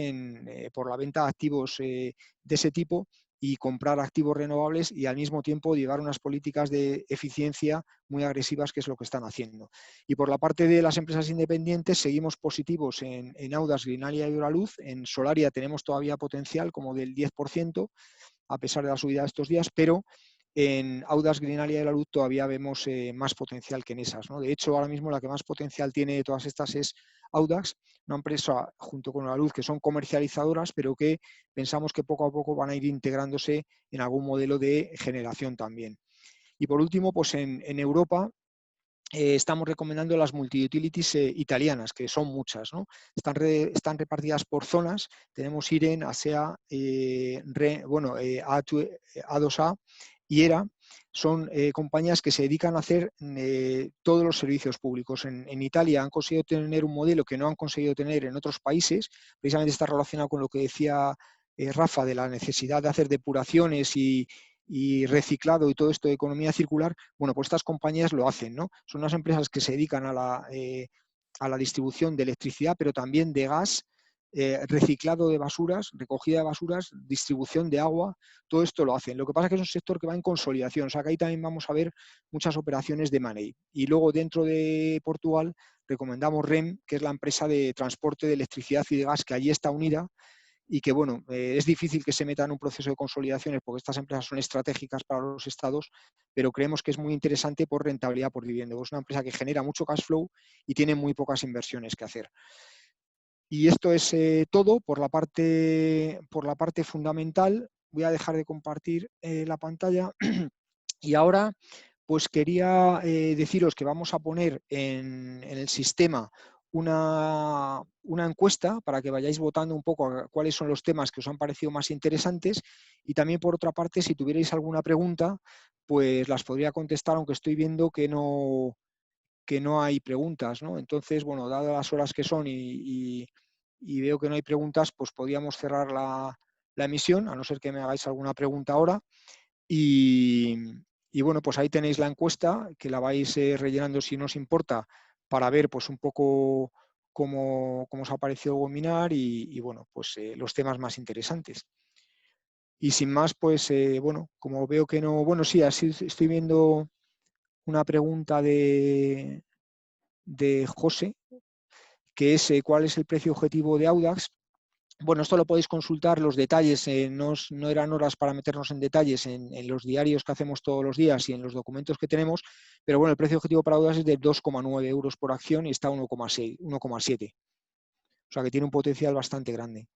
por la venta de activos de ese tipo y comprar activos renovables, y al mismo tiempo llevar unas políticas de eficiencia muy agresivas, que es lo que están haciendo. Y por la parte de las empresas independientes, seguimos positivos en Audas, Greenalia y Uraluz. En Solaria tenemos todavía potencial como del 10%, a pesar de la subida de estos días, pero en Audas, Greenalia y Uraluz todavía vemos más potencial que en esas, ¿no? De hecho, ahora mismo la que más potencial tiene de todas estas es Audax, una empresa junto con Uraluz que son comercializadoras, pero que pensamos que poco a poco van a ir integrándose en algún modelo de generación también. Y por último, pues en Europa estamos recomendando las multi-utilities italianas, que son muchas, ¿no? Están repartidas por zonas. Tenemos IREN, ASEA, A2A y ERA. Son compañías que se dedican a hacer todos los servicios públicos. En Italia han conseguido tener un modelo que no han conseguido tener en otros países. Precisamente está relacionado con lo que decía Rafa, de la necesidad de hacer depuraciones y reciclado y todo esto de economía circular. Bueno, pues estas compañías lo hacen, ¿no? Son unas empresas que se dedican a la distribución de electricidad, pero también de gas, reciclado de basuras, recogida de basuras, distribución de agua, todo esto lo hacen. Lo que pasa es que es un sector que va en consolidación, o sea que ahí también vamos a ver muchas operaciones de money. Y luego, dentro de Portugal, recomendamos REM, que es la empresa de transporte de electricidad y de gas, que allí está unida, y que, bueno, es difícil que se meta en un proceso de consolidaciones porque estas empresas son estratégicas para los estados, pero creemos que es muy interesante por rentabilidad por dividendo. Es una empresa que genera mucho cash flow y tiene muy pocas inversiones que hacer. Y esto es todo por la parte fundamental. Voy a dejar de compartir la pantalla y ahora pues quería deciros que vamos a poner en el sistema una encuesta para que vayáis votando un poco a cuáles son los temas que os han parecido más interesantes, y también, por otra parte, si tuvierais alguna pregunta, pues las podría contestar, aunque estoy viendo que no hay preguntas, ¿no? Entonces, bueno, dadas las horas que son y veo que no hay preguntas, pues podríamos cerrar la emisión, a no ser que me hagáis alguna pregunta ahora. Y bueno, pues ahí tenéis la encuesta, que la vais rellenando si no os importa, para ver pues un poco cómo os ha parecido el webinar y bueno, pues los temas más interesantes. Y sin más, pues bueno, como veo que no... Bueno, sí, así estoy viendo una pregunta de José, que es ¿cuál es el precio objetivo de Audax? Bueno, esto lo podéis consultar, los detalles, no eran horas para meternos en detalles en los diarios que hacemos todos los días y en los documentos que tenemos, pero bueno, el precio objetivo para Audax es de 2,9 euros por acción y está a 1,7. O sea que tiene un potencial bastante grande.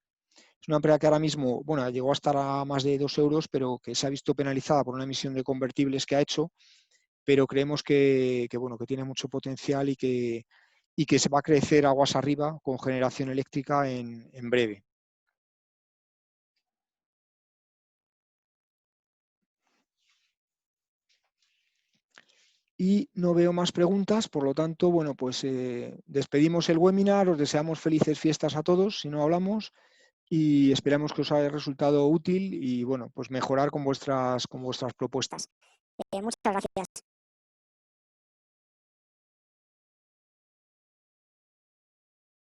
Es una empresa que ahora mismo, bueno, llegó a estar a más de 2 euros, pero que se ha visto penalizada por una emisión de convertibles que ha hecho, pero creemos que bueno, que tiene mucho potencial y que se va a crecer aguas arriba con generación eléctrica en breve. Y no veo más preguntas, por lo tanto, bueno, pues despedimos el webinar, os deseamos felices fiestas a todos, si no hablamos, y esperamos que os haya resultado útil y, bueno, pues mejorar con vuestras propuestas. Muchas gracias.